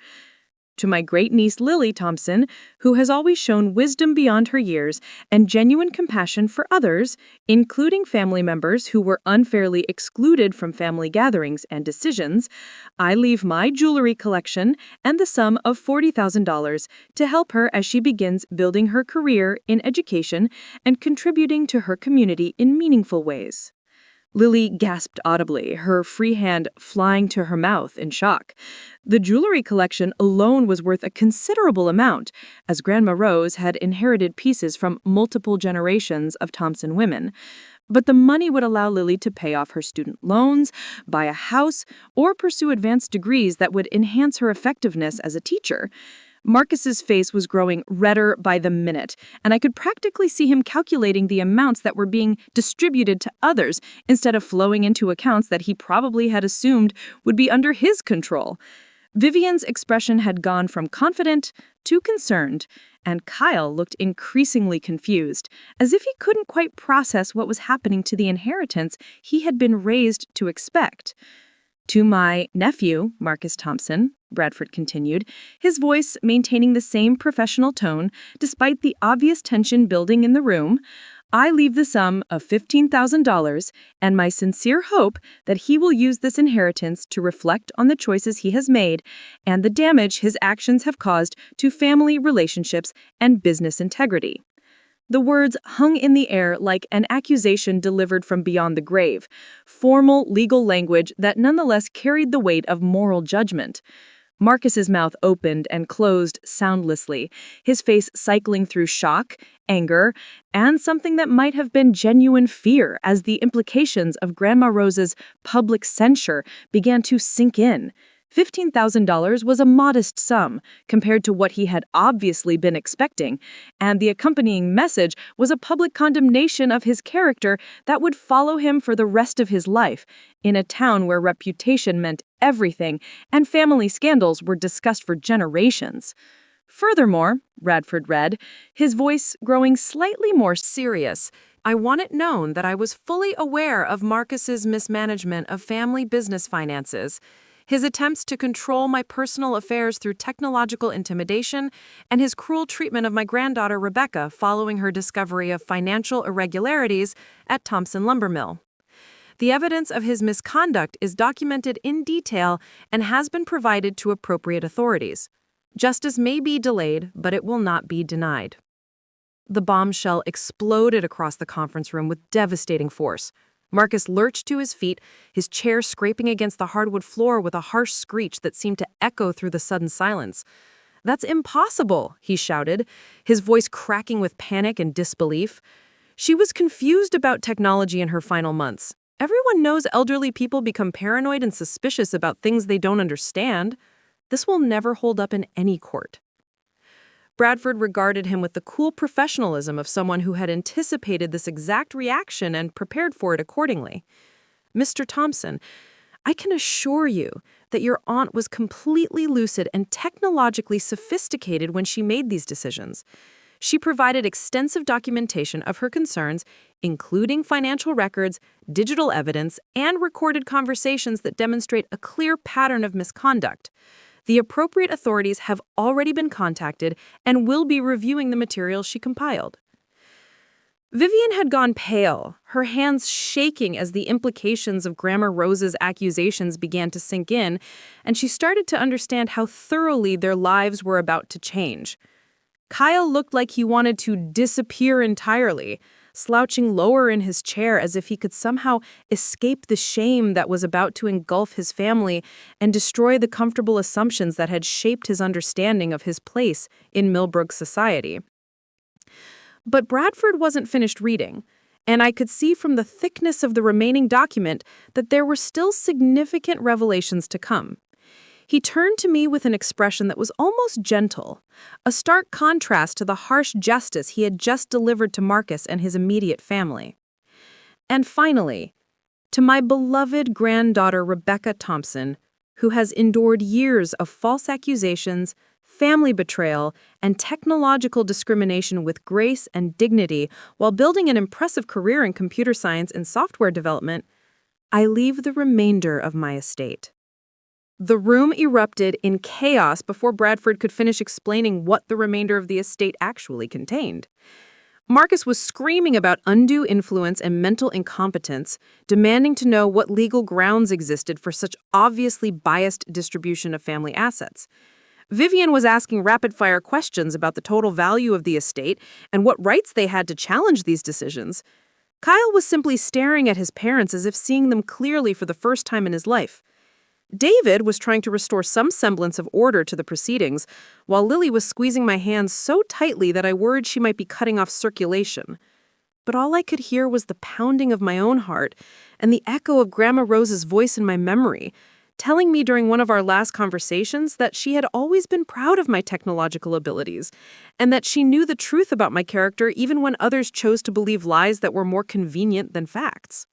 To my great-niece Lily Thompson, who has always shown wisdom beyond her years and genuine compassion for others, including family members who were unfairly excluded from family gatherings and decisions, I leave my jewelry collection and the sum of $40,000 to help her as she begins building her career in education and contributing to her community in meaningful ways." Lily gasped audibly, her free hand flying to her mouth in shock. The jewelry collection alone was worth a considerable amount, as Grandma Rose had inherited pieces from multiple generations of Thompson women. But the money would allow Lily to pay off her student loans, buy a house, or pursue advanced degrees that would enhance her effectiveness as a teacher. Marcus's face was growing redder by the minute, and I could practically see him calculating the amounts that were being distributed to others instead of flowing into accounts that he probably had assumed would be under his control. Vivian's expression had gone from confident to concerned, and Kyle looked increasingly confused, as if he couldn't quite process what was happening to the inheritance he had been raised to expect. "To my nephew, Marcus Thompson," Bradford continued, his voice maintaining the same professional tone despite the obvious tension building in the room, "I leave the sum of $15,000 and my sincere hope that he will use this inheritance to reflect on the choices he has made and the damage his actions have caused to family relationships and business integrity." The words hung in the air like an accusation delivered from beyond the grave, formal legal language that nonetheless carried the weight of moral judgment. Marcus's mouth opened and closed soundlessly, his face cycling through shock, anger, and something that might have been genuine fear as the implications of Grandma Rose's public censure began to sink in. $15,000 was a modest sum compared to what he had obviously been expecting, and the accompanying message was a public condemnation of his character that would follow him for the rest of his life, in a town where reputation meant everything and family scandals were discussed for generations. Furthermore, Radford read, his voice growing slightly more serious, "I want it known that I was fully aware of Marcus's mismanagement of family business finances, his attempts to control my personal affairs through technological intimidation, and his cruel treatment of my granddaughter Rebecca following her discovery of financial irregularities at Thompson Lumber Mill. The evidence of his misconduct is documented in detail and has been provided to appropriate authorities. Justice may be delayed, but it will not be denied." The bombshell exploded across the conference room with devastating force. Marcus lurched to his feet, his chair scraping against the hardwood floor with a harsh screech that seemed to echo through the sudden silence. "That's impossible," he shouted, his voice cracking with panic and disbelief. She was confused about technology in her final months. Everyone knows elderly people become paranoid and suspicious about things they don't understand. This will never hold up in any court. Bradford regarded him with the cool professionalism of someone who had anticipated this exact reaction and prepared for it accordingly. "Mr. Thompson, I can assure you that your aunt was completely lucid and technologically sophisticated when she made these decisions. She provided extensive documentation of her concerns, including financial records, digital evidence, and recorded conversations that demonstrate a clear pattern of misconduct. The appropriate authorities have already been contacted and will be reviewing the materials she compiled." Vivian had gone pale, her hands shaking as the implications of Grandma Rose's accusations began to sink in, and she started to understand how thoroughly their lives were about to change. Kyle looked like he wanted to disappear entirely, slouching lower in his chair as if he could somehow escape the shame that was about to engulf his family and destroy the comfortable assumptions that had shaped his understanding of his place in Millbrook society. But Bradford wasn't finished reading, and I could see from the thickness of the remaining document that there were still significant revelations to come. He turned to me with an expression that was almost gentle, a stark contrast to the harsh justice he had just delivered to Marcus and his immediate family. "And finally, to my beloved granddaughter Rebecca Thompson, who has endured years of false accusations, family betrayal, and technological discrimination with grace and dignity while building an impressive career in computer science and software development, I leave the remainder of my estate." The room erupted in chaos before Bradford could finish explaining what the remainder of the estate actually contained. Marcus was screaming about undue influence and mental incompetence, demanding to know what legal grounds existed for such obviously biased distribution of family assets. Vivian was asking rapid-fire questions about the total value of the estate and what rights they had to challenge these decisions. Kyle was simply staring at his parents as if seeing them clearly for the first time in his life. David was trying to restore some semblance of order to the proceedings, while Lily was squeezing my hands so tightly that I worried she might be cutting off circulation. But all I could hear was the pounding of my own heart and the echo of Grandma Rose's voice in my memory, telling me during one of our last conversations that she had always been proud of my technological abilities, and that she knew the truth about my character even when others chose to believe lies that were more convenient than facts.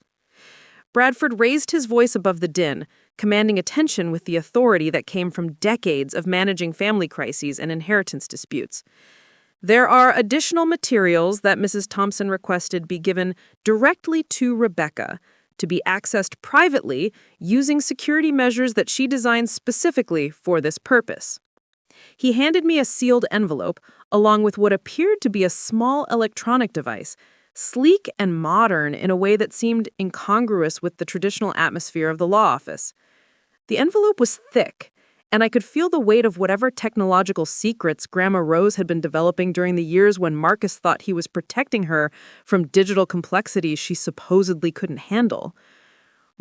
Bradford raised his voice above the din, commanding attention with the authority that came from decades of managing family crises and inheritance disputes. There are additional materials that Mrs. Thompson requested be given directly to Rebecca, to be accessed privately using security measures that she designed specifically for this purpose. He handed me a sealed envelope, along with what appeared to be a small electronic device, sleek and modern in a way that seemed incongruous with the traditional atmosphere of the law office. The envelope was thick, and I could feel the weight of whatever technological secrets Grandma Rose had been developing during the years when Marcus thought he was protecting her from digital complexities she supposedly couldn't handle.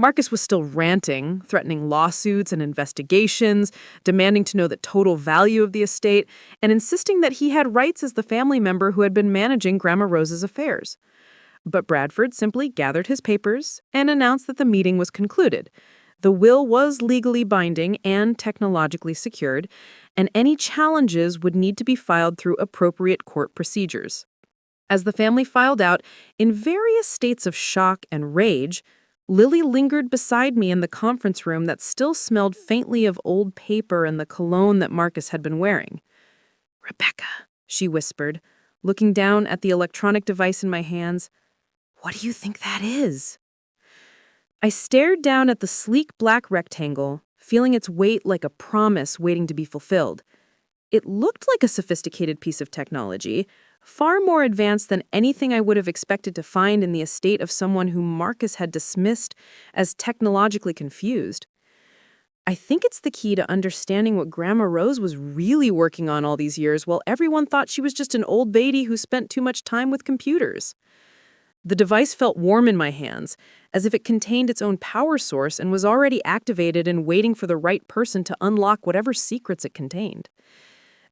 Marcus was still ranting, threatening lawsuits and investigations, demanding to know the total value of the estate, and insisting that he had rights as the family member who had been managing Grandma Rose's affairs. But Bradford simply gathered his papers and announced that the meeting was concluded. The will was legally binding and technologically secured, and any challenges would need to be filed through appropriate court procedures. As the family filed out, in various states of shock and rage, Lily lingered beside me in the conference room that still smelled faintly of old paper and the cologne that Marcus had been wearing. "Rebecca," she whispered, looking down at the electronic device in my hands, "what do you think that is?" I stared down at the sleek black rectangle, feeling its weight like a promise waiting to be fulfilled. It looked like a sophisticated piece of technology, far more advanced than anything I would have expected to find in the estate of someone whom Marcus had dismissed as technologically confused. I think it's the key to understanding what Grandma Rose was really working on all these years while everyone thought she was just an old lady who spent too much time with computers. The device felt warm in my hands, as if it contained its own power source and was already activated and waiting for the right person to unlock whatever secrets it contained.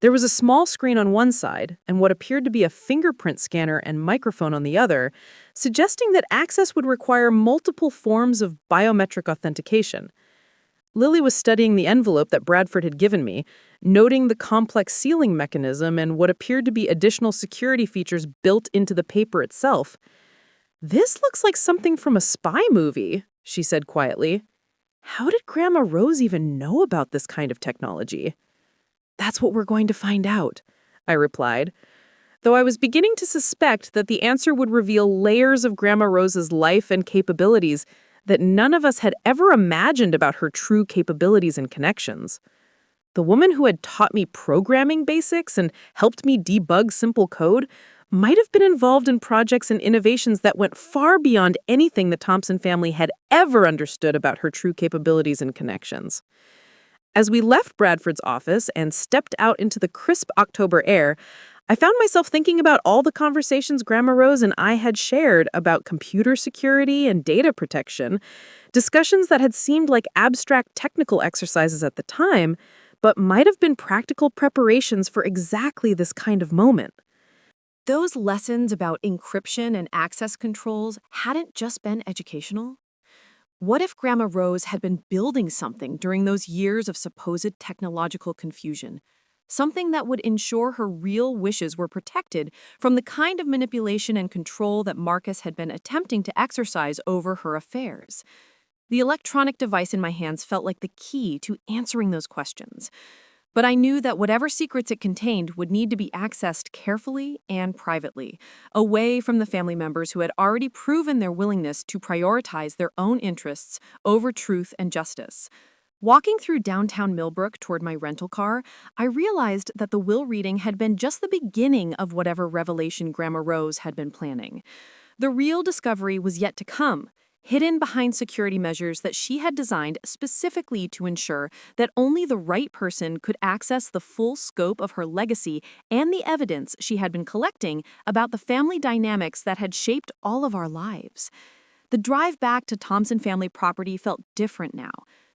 There was a small screen on one side and what appeared to be a fingerprint scanner and microphone on the other, suggesting that access would require multiple forms of biometric authentication. Lily was studying the envelope that Bradford had given me, noting the complex sealing mechanism and what appeared to be additional security features built into the paper itself. "This looks like something from a spy movie," she said quietly. "How did Grandma Rose even know about this kind of technology?" "That's what we're going to find out," I replied, though I was beginning to suspect that the answer would reveal layers of Grandma Rose's life and capabilities that none of us had ever imagined about her true capabilities and connections. The woman who had taught me programming basics and helped me debug simple code might have been involved in projects and innovations that went far beyond anything the Thompson family had ever understood about her true capabilities and connections. As we left Bradford's office and stepped out into the crisp October air, I found myself thinking about all the conversations Grandma Rose and I had shared about computer security and data protection, discussions that had seemed like abstract technical exercises at the time, but might have been practical preparations for exactly this kind of moment. Those lessons about encryption and access controls hadn't just been educational. What if Grandma Rose had been building something during those years of supposed technological confusion? Something that would ensure her real wishes were protected from the kind of manipulation and control that Marcus had been attempting to exercise over her affairs. The electronic device in my hands felt like the key to answering those questions. But I knew that whatever secrets it contained would need to be accessed carefully and privately, away from the family members who had already proven their willingness to prioritize their own interests over truth and justice. Walking through downtown Millbrook toward my rental car, I realized that the will reading had been just the beginning of whatever revelation Grandma Rose had been planning. The real discovery was yet to come, hidden behind security measures that she had designed specifically to ensure that only the right person could access the full scope of her legacy and the evidence she had been collecting about the family dynamics that had shaped all of our lives. The drive back to Thompson family property felt different now,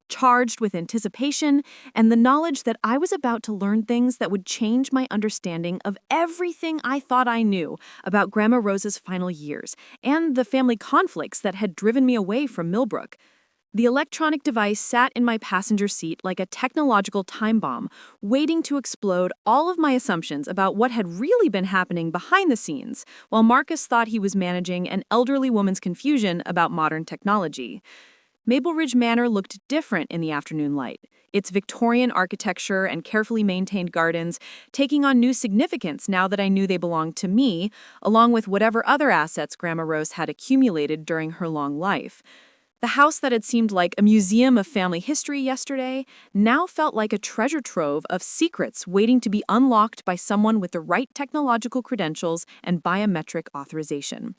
charged with anticipation and the knowledge that I was about to learn things that would change my understanding of everything I thought I knew about Grandma Rose's final years and the family conflicts that had driven me away from Millbrook. The electronic device sat in my passenger seat like a technological time bomb, waiting to explode all of my assumptions about what had really been happening behind the scenes, while Marcus thought he was managing an elderly woman's confusion about modern technology. Maple Ridge Manor looked different in the afternoon light, its Victorian architecture and carefully maintained gardens taking on new significance now that I knew they belonged to me, along with whatever other assets Grandma Rose had accumulated during her long life. The house that had seemed like a museum of family history yesterday now felt like a treasure trove of secrets waiting to be unlocked by someone with the right technological credentials and biometric authorization.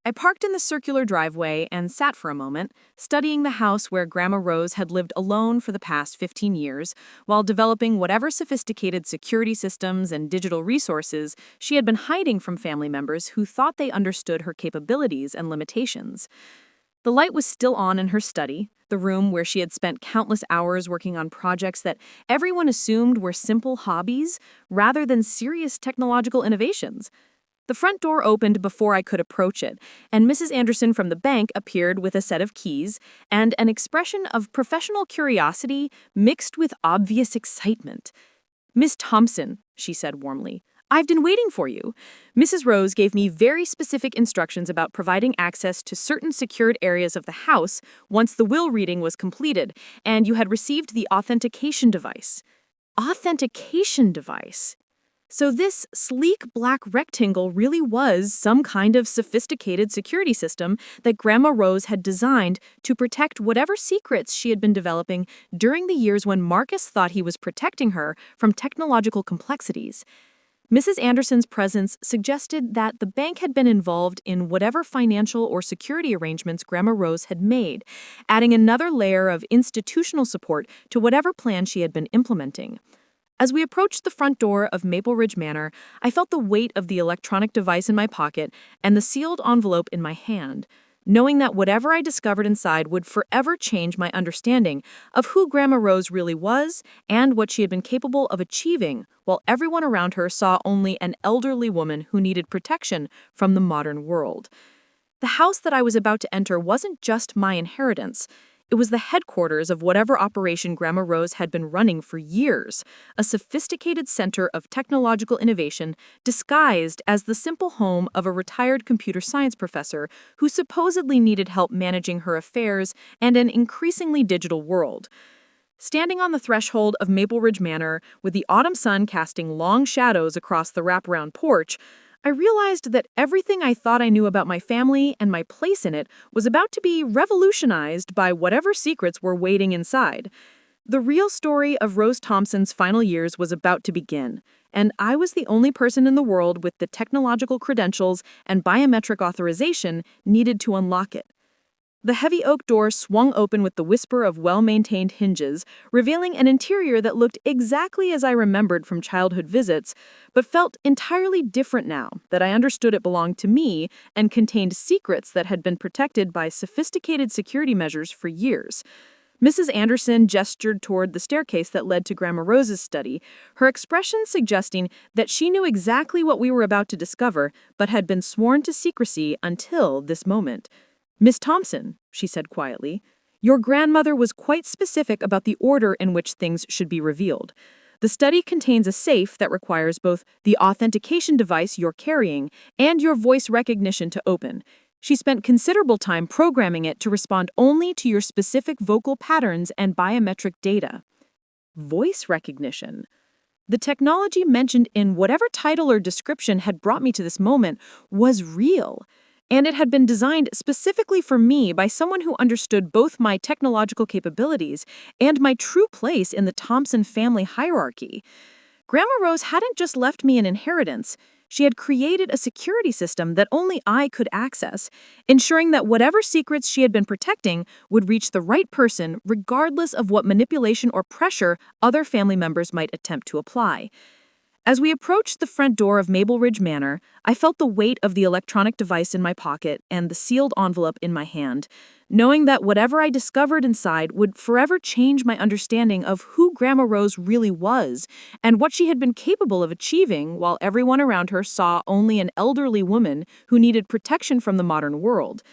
I parked in the circular driveway and sat for a moment, studying the house where Grandma Rose had lived alone for the past 15 years, while developing whatever sophisticated security systems and digital resources she had been hiding from family members who thought they understood her capabilities and limitations. The light was still on in her study, the room where she had spent countless hours working on projects that everyone assumed were simple hobbies rather than serious technological innovations. The front door opened before I could approach it, and Mrs. Anderson from the bank appeared with a set of keys and an expression of professional curiosity mixed with obvious excitement. "Miss Thompson," she said warmly, "I've been waiting for you. Mrs. Rose gave me very specific instructions about providing access to certain secured areas of the house once the will reading was completed, and you had received the authentication device." Authentication device? So this sleek black rectangle really was some kind of sophisticated security system that Grandma Rose had designed to protect whatever secrets she had been developing during the years when Marcus thought he was protecting her from technological complexities. Mrs. Anderson's presence suggested that the bank had been involved in whatever financial or security arrangements Grandma Rose had made, adding another layer of institutional support to whatever plan she had been implementing. As we approached the front door of Maple Ridge Manor, I felt the weight of the electronic device in my pocket and the sealed envelope in my hand, knowing that whatever I discovered inside would forever change my understanding of who Grandma Rose really was and what she had been capable of achieving, while everyone around her saw only an elderly woman who needed protection from the modern world. The house that I was about to enter wasn't just my inheritance. It was the headquarters of whatever operation Grandma Rose had been running for years, a sophisticated center of technological innovation disguised as the simple home of a retired computer science professor who supposedly needed help managing her affairs and an increasingly digital world. Standing on the threshold of Maple Ridge Manor, with the autumn sun casting long shadows across the wraparound porch, I realized that everything I thought I knew about my family and my place in it was about to be revolutionized by whatever secrets were waiting inside. The real story of Rose Thompson's final years was about to begin, and I was the only person in the world with the technological credentials and biometric authorization needed to unlock it. The heavy oak door swung open with the whisper of well-maintained hinges, revealing an interior that looked exactly as I remembered from childhood visits, but felt entirely different now that I understood it belonged to me and contained secrets that had been protected by sophisticated security measures for years. Mrs. Anderson gestured toward the staircase that led to Grandma Rose's study, her expression suggesting that she knew exactly what we were about to discover, but had been sworn to secrecy until this moment. "Miss Thompson," she said quietly, "your grandmother was quite specific about the order in which things should be revealed. The study contains a safe that requires both the authentication device you're carrying and your voice recognition to open. She spent considerable time programming it to respond only to your specific vocal patterns and biometric data." Voice recognition. The technology mentioned in whatever title or description had brought me to this moment was real. and it had been designed specifically for me by someone who understood both my technological capabilities and my true place in the Thompson family hierarchy. Grandma Rose hadn't just left me an inheritance. She had created a security system that only I could access, ensuring that whatever secrets she had been protecting would reach the right person regardless of what manipulation or pressure other family members might attempt to apply. As we approached the front door of Maple Ridge Manor, I felt the weight of the electronic device in my pocket and the sealed envelope in my hand, knowing that whatever I discovered inside would forever change my understanding of who Grandma Rose really was and what she had been capable of achieving while everyone around her saw only an elderly woman who needed protection from the modern world.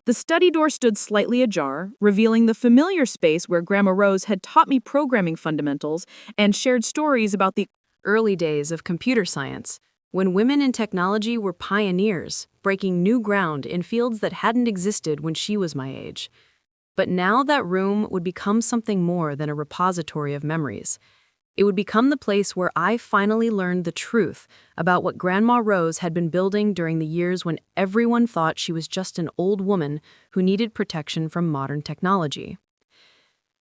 The study door stood slightly ajar, revealing the familiar space where Grandma Rose had taught me programming fundamentals and shared stories about the Early days of computer science, when women in technology were pioneers, breaking new ground in fields that hadn't existed when she was my age. But now that room would become something more than a repository of memories. It would become the place where I finally learned the truth about what Grandma Rose had been building during the years when everyone thought she was just an old woman who needed protection from modern technology.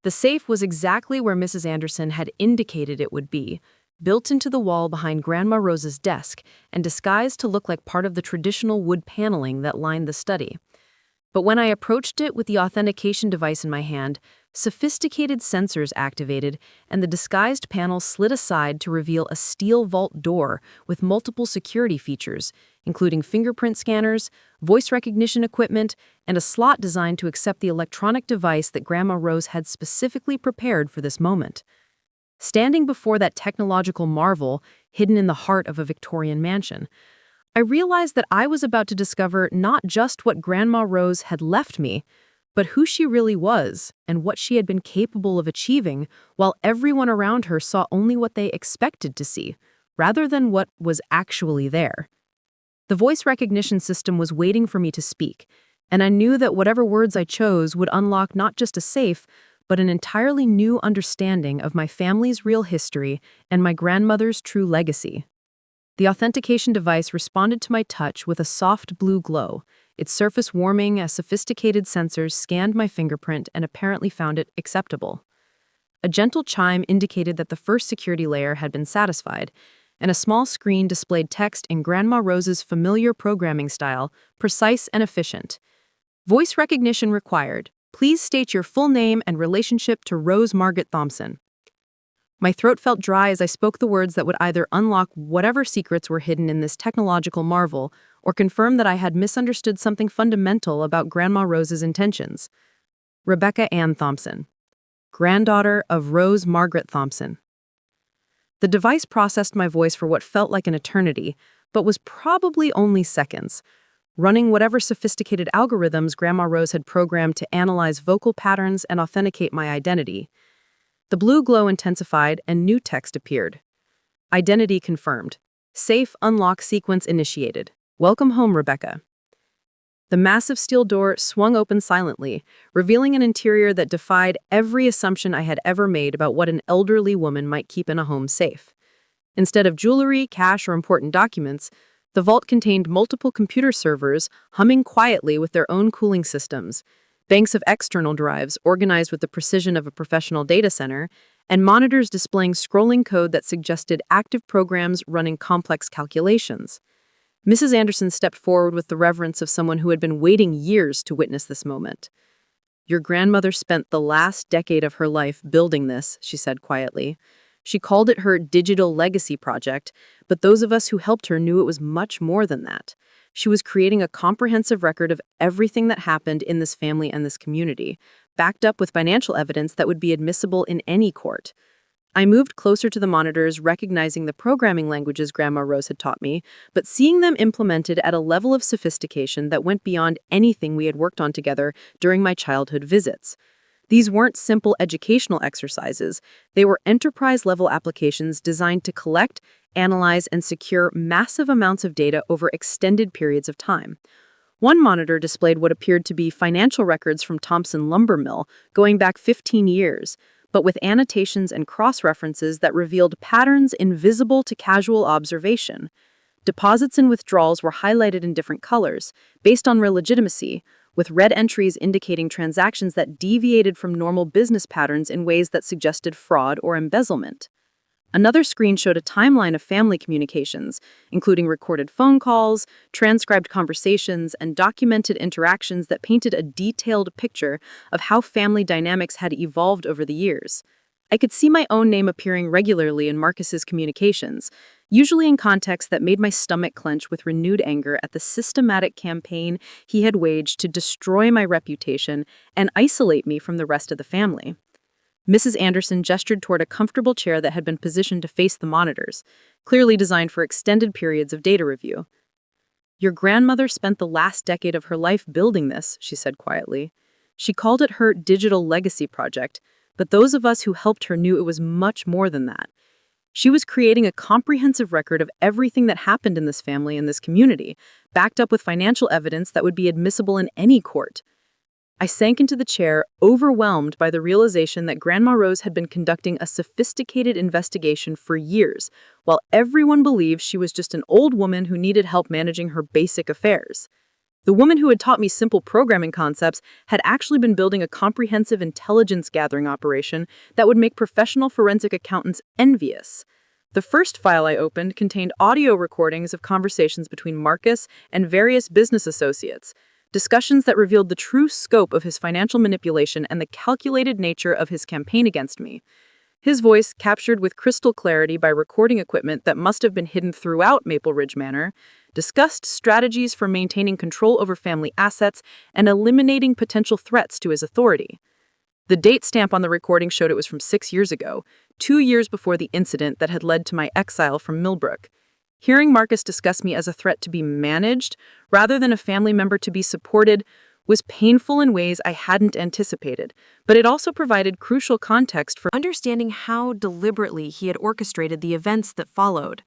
The safe was exactly where Mrs. Anderson had indicated it would be, built into the wall behind Grandma Rose's desk and disguised to look like part of the traditional wood paneling that lined the study. But when I approached it with the authentication device in my hand, sophisticated sensors activated and the disguised panel slid aside to reveal a steel vault door with multiple security features, including fingerprint scanners, voice recognition equipment, and a slot designed to accept the electronic device that Grandma Rose had specifically prepared for this moment. Standing before that technological marvel hidden in the heart of a Victorian mansion, I realized that I was about to discover not just what Grandma Rose had left me, but who she really was and what she had been capable of achieving while everyone around her saw only what they expected to see, rather than what was actually there. The voice recognition system was waiting for me to speak, and I knew that whatever words I chose would unlock not just a safe, but an entirely new understanding of my family's real history and my grandmother's true legacy. The authentication device responded to my touch with a soft blue glow, its surface warming as sophisticated sensors scanned my fingerprint and apparently found it acceptable. A gentle chime indicated that the first security layer had been satisfied, and a small screen displayed text in Grandma Rose's familiar programming style, precise and efficient. Voice recognition required. Please state your full name and relationship to Rose Margaret Thompson. My throat felt dry as I spoke the words that would either unlock whatever secrets were hidden in this technological marvel or confirm that I had misunderstood something fundamental about Grandma Rose's intentions. Rebecca Ann Thompson, granddaughter of Rose Margaret Thompson. The device processed my voice for what felt like an eternity, but was probably only seconds, running whatever sophisticated algorithms Grandma Rose had programmed to analyze vocal patterns and authenticate my identity. The blue glow intensified and new text appeared. Identity confirmed. Safe unlock sequence initiated. Welcome home, Rebecca. The massive steel door swung open silently, revealing an interior that defied every assumption I had ever made about what an elderly woman might keep in a home safe. Instead of jewelry, cash, or important documents, the vault contained multiple computer servers humming quietly with their own cooling systems, banks of external drives organized with the precision of a professional data center, and monitors displaying scrolling code that suggested active programs running complex calculations. Mrs. Anderson stepped forward with the reverence of someone who had been waiting years to witness this moment. Your grandmother spent the last decade of her life building this, she said quietly. She called it her digital legacy project, but those of us who helped her knew it was much more than that. She was creating a comprehensive record of everything that happened in this family and this community, backed up with financial evidence that would be admissible in any court. I moved closer to the monitors, recognizing the programming languages Grandma Rose had taught me, but seeing them implemented at a level of sophistication that went beyond anything we had worked on together during my childhood visits. These weren't simple educational exercises. They were enterprise-level applications designed to collect, analyze, and secure massive amounts of data over extended periods of time. One monitor displayed what appeared to be financial records from Thompson Lumber Mill going back 15 years, but with annotations and cross-references that revealed patterns invisible to casual observation. Deposits and withdrawals were highlighted in different colors, based on their legitimacy, with red entries indicating transactions that deviated from normal business patterns in ways that suggested fraud or embezzlement. Another screen showed a timeline of family communications, including recorded phone calls, transcribed conversations, and documented interactions that painted a detailed picture of how family dynamics had evolved over the years. I could see my own name appearing regularly in Marcus's communications, usually in contexts that made my stomach clench with renewed anger at the systematic campaign he had waged to destroy my reputation and isolate me from the rest of the family. Mrs. Anderson gestured toward a comfortable chair that had been positioned to face the monitors, clearly designed for extended periods of data review. "Your grandmother spent the last decade of her life building this," she said quietly. She called it her digital legacy project, but those of us who helped her knew it was much more than that. She was creating a comprehensive record of everything that happened in this family and this community, backed up with financial evidence that would be admissible in any court. I sank into the chair, overwhelmed by the realization that Grandma Rose had been conducting a sophisticated investigation for years, while everyone believed she was just an old woman who needed help managing her basic affairs. The woman who had taught me simple programming concepts had actually been building a comprehensive intelligence-gathering operation that would make professional forensic accountants envious. The first file I opened contained audio recordings of conversations between Marcus and various business associates, discussions that revealed the true scope of his financial manipulation and the calculated nature of his campaign against me. His voice, captured with crystal clarity by recording equipment that must have been hidden throughout Maple Ridge Manor, discussed strategies for maintaining control over family assets and eliminating potential threats to his authority. The date stamp on the recording showed it was from 6 years ago, 2 years before the incident that had led to my exile from Millbrook. Hearing Marcus discuss me as a threat to be managed, rather than a family member to be supported, was painful in ways I hadn't anticipated, but it also provided crucial context for understanding how deliberately he had orchestrated the events that followed.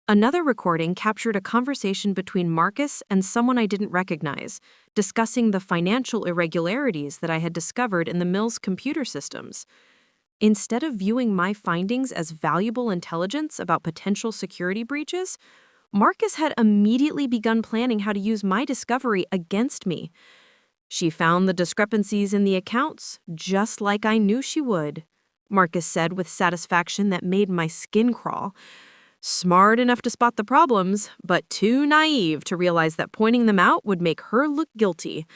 Another recording captured a conversation between Marcus and someone I didn't recognize, discussing the financial irregularities that I had discovered in the mill's computer systems. Instead of viewing my findings as valuable intelligence about potential security breaches, Marcus had immediately begun planning how to use my discovery against me. "She found the discrepancies in the accounts, just like I knew she would," Marcus said with satisfaction that made my skin crawl. "Smart enough to spot the problems, but too naive to realize that pointing them out would make her look guilty.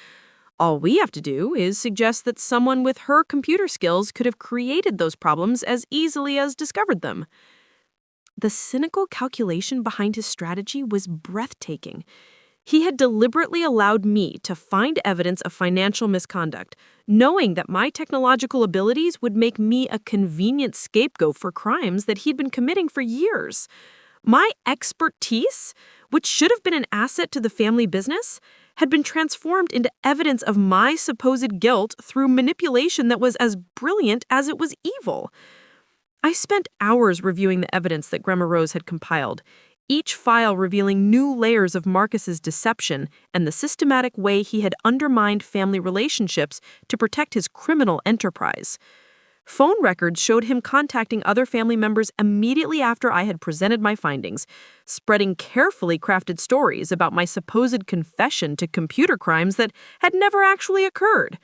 All we have to do is suggest that someone with her computer skills could have created those problems as easily as discovered them." The cynical calculation behind his strategy was breathtaking. He had deliberately allowed me to find evidence of financial misconduct, knowing that my technological abilities would make me a convenient scapegoat for crimes that he'd been committing for years. My expertise, which should have been an asset to the family business, had been transformed into evidence of my supposed guilt through manipulation that was as brilliant as it was evil. I spent hours reviewing the evidence that Grandma Rose had compiled, each file revealing new layers of Marcus's deception and the systematic way he had undermined family relationships to protect his criminal enterprise. Phone records showed him contacting other family members immediately after I had presented my findings, spreading carefully crafted stories about my supposed confession to computer crimes that had never actually occurred.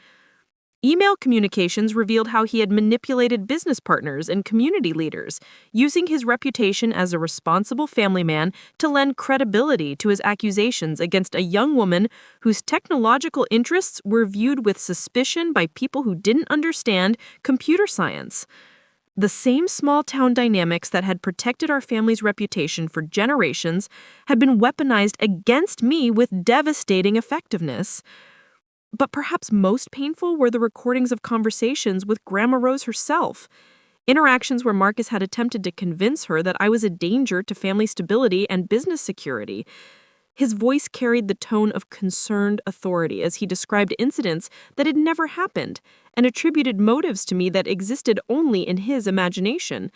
Email communications revealed how he had manipulated business partners and community leaders, using his reputation as a responsible family man to lend credibility to his accusations against a young woman whose technological interests were viewed with suspicion by people who didn't understand computer science. The same small-town dynamics that had protected our family's reputation for generations had been weaponized against me with devastating effectiveness. But perhaps most painful were the recordings of conversations with Grandma Rose herself, interactions where Marcus had attempted to convince her that I was a danger to family stability and business security. His voice carried the tone of concerned authority as he described incidents that had never happened and attributed motives to me that existed only in his imagination.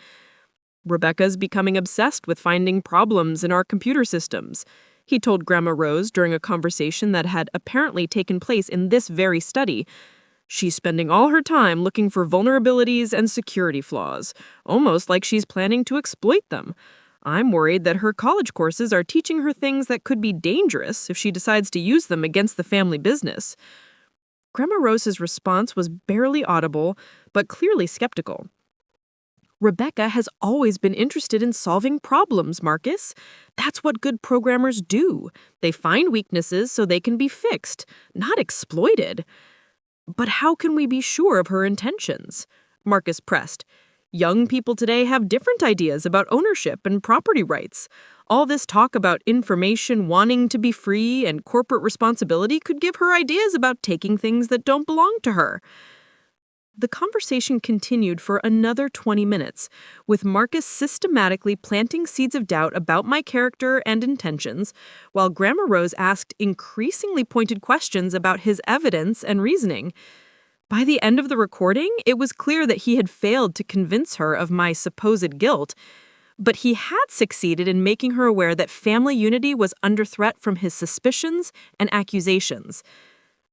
"Rebecca's becoming obsessed with finding problems in our computer systems," he told Grandma Rose during a conversation that had apparently taken place in this very study. "She's spending all her time looking for vulnerabilities and security flaws, almost like she's planning to exploit them. I'm worried that her college courses are teaching her things that could be dangerous if she decides to use them against the family business. Grandma Rose's response was barely audible, but clearly skeptical. Rebecca has always been interested in solving problems, Marcus. That's what good programmers do. They find weaknesses so they can be fixed, not exploited. But how can we be sure of her intentions? Marcus pressed. Young people today have different ideas about ownership and property rights. All this talk about information wanting to be free and corporate responsibility could give her ideas about taking things that don't belong to her. The conversation continued for another 20 minutes, with Marcus systematically planting seeds of doubt about my character and intentions, while Grandma Rose asked increasingly pointed questions about his evidence and reasoning. By the end of the recording, it was clear that he had failed to convince her of my supposed guilt, but he had succeeded in making her aware that family unity was under threat from his suspicions and accusations.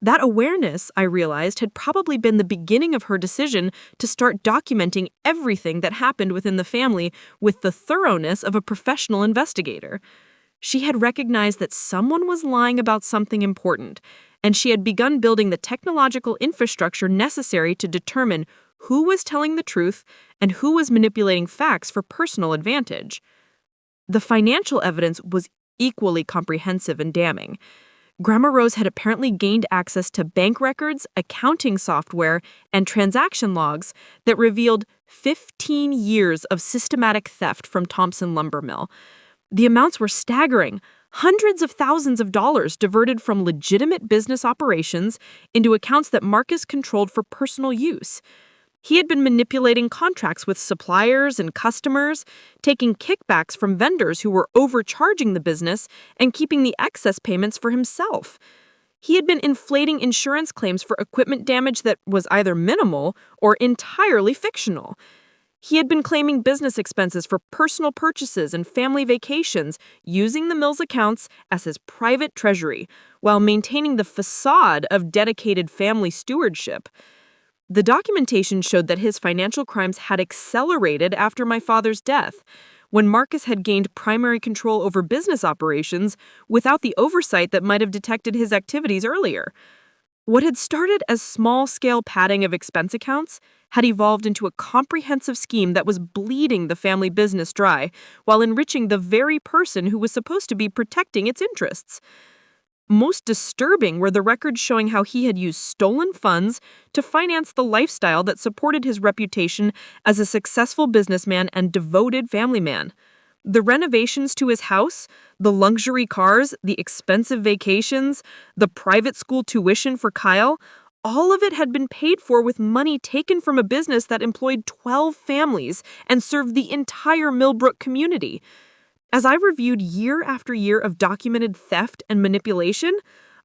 That awareness, I realized, had probably been the beginning of her decision to start documenting everything that happened within the family with the thoroughness of a professional investigator. She had recognized that someone was lying about something important, and she had begun building the technological infrastructure necessary to determine who was telling the truth and who was manipulating facts for personal advantage. The financial evidence was equally comprehensive and damning. Grandma Rose had apparently gained access to bank records, accounting software, and transaction logs that revealed 15 years of systematic theft from Thompson Lumber Mill. The amounts were staggering. Hundreds of thousands of dollars diverted from legitimate business operations into accounts that Marcus controlled for personal use. He had been manipulating contracts with suppliers and customers, taking kickbacks from vendors who were overcharging the business and keeping the excess payments for himself. He had been inflating insurance claims for equipment damage that was either minimal or entirely fictional. He had been claiming business expenses for personal purchases and family vacations, using the mill's accounts as his private treasury, while maintaining the facade of dedicated family stewardship. The documentation showed that his financial crimes had accelerated after my father's death, when Marcus had gained primary control over business operations without the oversight that might have detected his activities earlier. What had started as small-scale padding of expense accounts had evolved into a comprehensive scheme that was bleeding the family business dry while enriching the very person who was supposed to be protecting its interests. Most disturbing were the records showing how he had used stolen funds to finance the lifestyle that supported his reputation as a successful businessman and devoted family man. The renovations to his house, the luxury cars, the expensive vacations, the private school tuition for Kyle, all of it had been paid for with money taken from a business that employed 12 families and served the entire Millbrook community. As I reviewed year after year of documented theft and manipulation,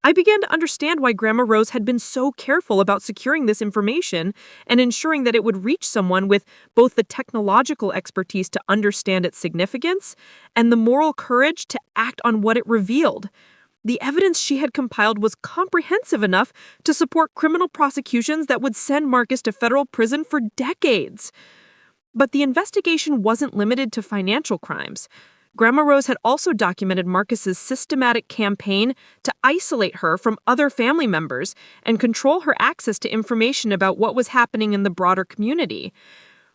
I began to understand why Grandma Rose had been so careful about securing this information and ensuring that it would reach someone with both the technological expertise to understand its significance and the moral courage to act on what it revealed. The evidence she had compiled was comprehensive enough to support criminal prosecutions that would send Marcus to federal prison for decades. But the investigation wasn't limited to financial crimes. Grandma Rose had also documented Marcus's systematic campaign to isolate her from other family members and control her access to information about what was happening in the broader community.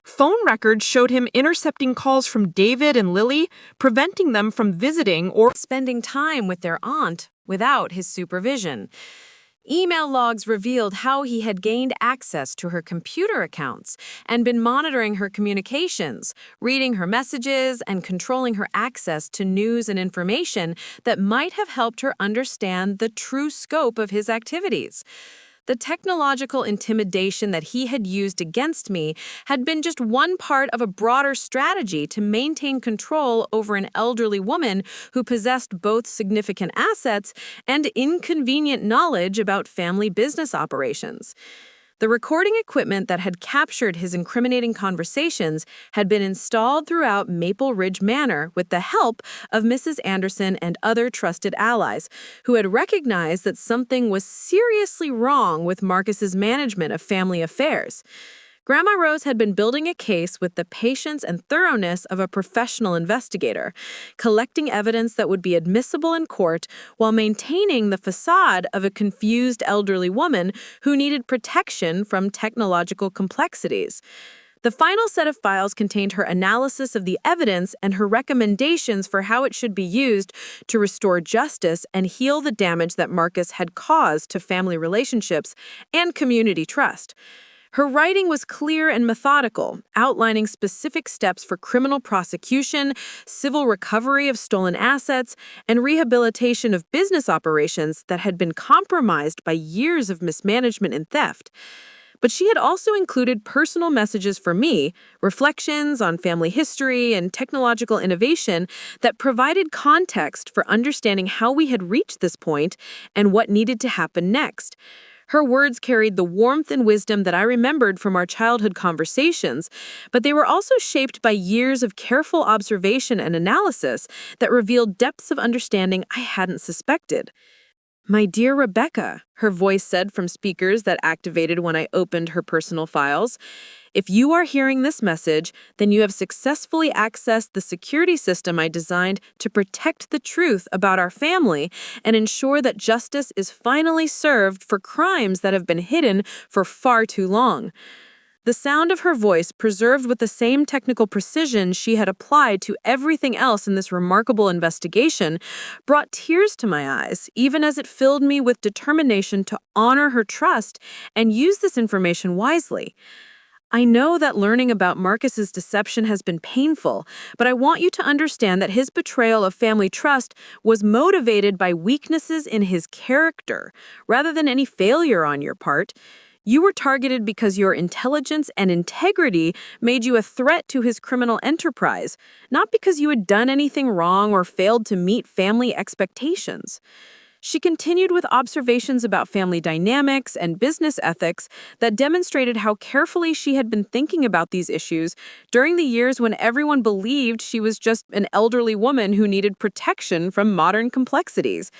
Phone records showed him intercepting calls from David and Lily, preventing them from visiting or spending time with their aunt without his supervision. Email logs revealed how he had gained access to her computer accounts and been monitoring her communications, reading her messages, and controlling her access to news and information that might have helped her understand the true scope of his activities. The technological intimidation that he had used against me had been just one part of a broader strategy to maintain control over an elderly woman who possessed both significant assets and inconvenient knowledge about family business operations. The recording equipment that had captured his incriminating conversations had been installed throughout Maple Ridge Manor with the help of Mrs. Anderson and other trusted allies, who had recognized that something was seriously wrong with Marcus's management of family affairs. Grandma Rose had been building a case with the patience and thoroughness of a professional investigator, collecting evidence that would be admissible in court while maintaining the facade of a confused elderly woman who needed protection from technological complexities. The final set of files contained her analysis of the evidence and her recommendations for how it should be used to restore justice and heal the damage that Marcus had caused to family relationships and community trust. Her writing was clear and methodical, outlining specific steps for criminal prosecution, civil recovery of stolen assets, and rehabilitation of business operations that had been compromised by years of mismanagement and theft. But she had also included personal messages for me, reflections on family history and technological innovation that provided context for understanding how we had reached this point and what needed to happen next. Her words carried the warmth and wisdom that I remembered from our childhood conversations, but they were also shaped by years of careful observation and analysis that revealed depths of understanding I hadn't suspected. "My dear Rebecca," her voice said from speakers that activated when I opened her personal files, "if you are hearing this message, then you have successfully accessed the security system I designed to protect the truth about our family and ensure that justice is finally served for crimes that have been hidden for far too long." The sound of her voice, preserved with the same technical precision she had applied to everything else in this remarkable investigation, brought tears to my eyes, even as it filled me with determination to honor her trust and use this information wisely. "I know that learning about Marcus's deception has been painful, but I want you to understand that his betrayal of family trust was motivated by weaknesses in his character, rather than any failure on your part. You were targeted because your intelligence and integrity made you a threat to his criminal enterprise, not because you had done anything wrong or failed to meet family expectations." She continued with observations about family dynamics and business ethics that demonstrated how carefully she had been thinking about these issues during the years when everyone believed she was just an elderly woman who needed protection from modern complexities.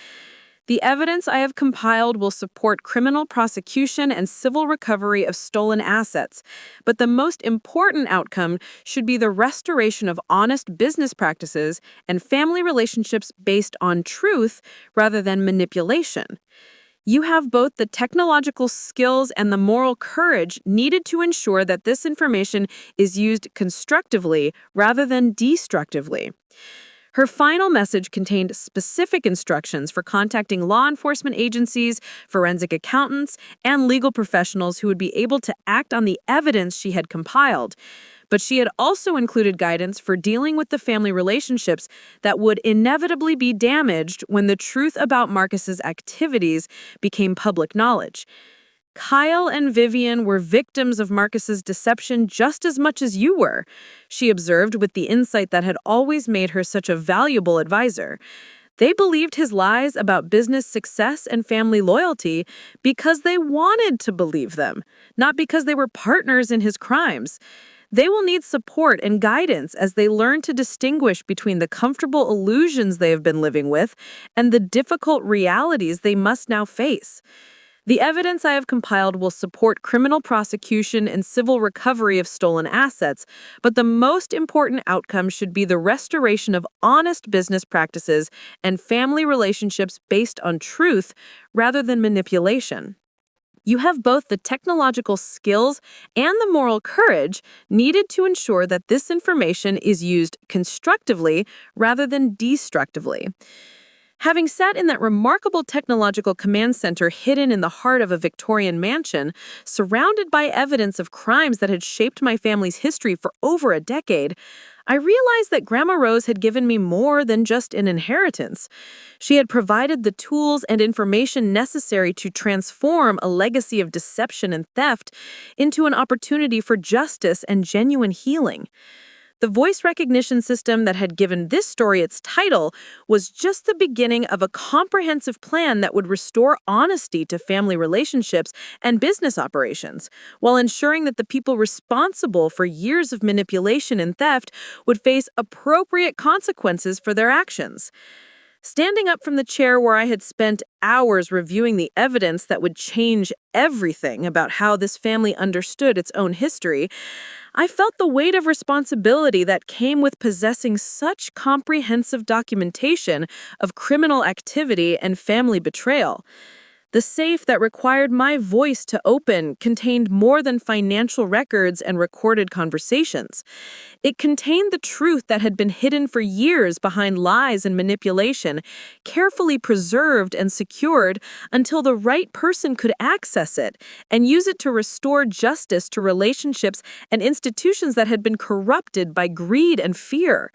"The evidence I have compiled will support criminal prosecution and civil recovery of stolen assets, but the most important outcome should be the restoration of honest business practices and family relationships based on truth rather than manipulation. You have both the technological skills and the moral courage needed to ensure that this information is used constructively rather than destructively." Her final message contained specific instructions for contacting law enforcement agencies, forensic accountants, and legal professionals who would be able to act on the evidence she had compiled. But she had also included guidance for dealing with the family relationships that would inevitably be damaged when the truth about Marcus's activities became public knowledge. "Kyle and Vivian were victims of Marcus's deception just as much as you were," she observed with the insight that had always made her such a valuable advisor. "They believed his lies about business success and family loyalty because they wanted to believe them, not because they were partners in his crimes. They will need support and guidance as they learn to distinguish between the comfortable illusions they have been living with and the difficult realities they must now face. The evidence I have compiled will support criminal prosecution and civil recovery of stolen assets, but the most important outcome should be the restoration of honest business practices and family relationships based on truth rather than manipulation. You have both the technological skills and the moral courage needed to ensure that this information is used constructively rather than destructively." Having sat in that remarkable technological command center hidden in the heart of a Victorian mansion, surrounded by evidence of crimes that had shaped my family's history for over a decade, I realized that Grandma Rose had given me more than just an inheritance. She had provided the tools and information necessary to transform a legacy of deception and theft into an opportunity for justice and genuine healing. The voice recognition system that had given this story its title was just the beginning of a comprehensive plan that would restore honesty to family relationships and business operations, while ensuring that the people responsible for years of manipulation and theft would face appropriate consequences for their actions. Standing up from the chair where I had spent hours reviewing the evidence that would change everything about how this family understood its own history, I felt the weight of responsibility that came with possessing such comprehensive documentation of criminal activity and family betrayal. The safe that required my voice to open contained more than financial records and recorded conversations. It contained the truth that had been hidden for years behind lies and manipulation, carefully preserved and secured until the right person could access it and use it to restore justice to relationships and institutions that had been corrupted by greed and fear.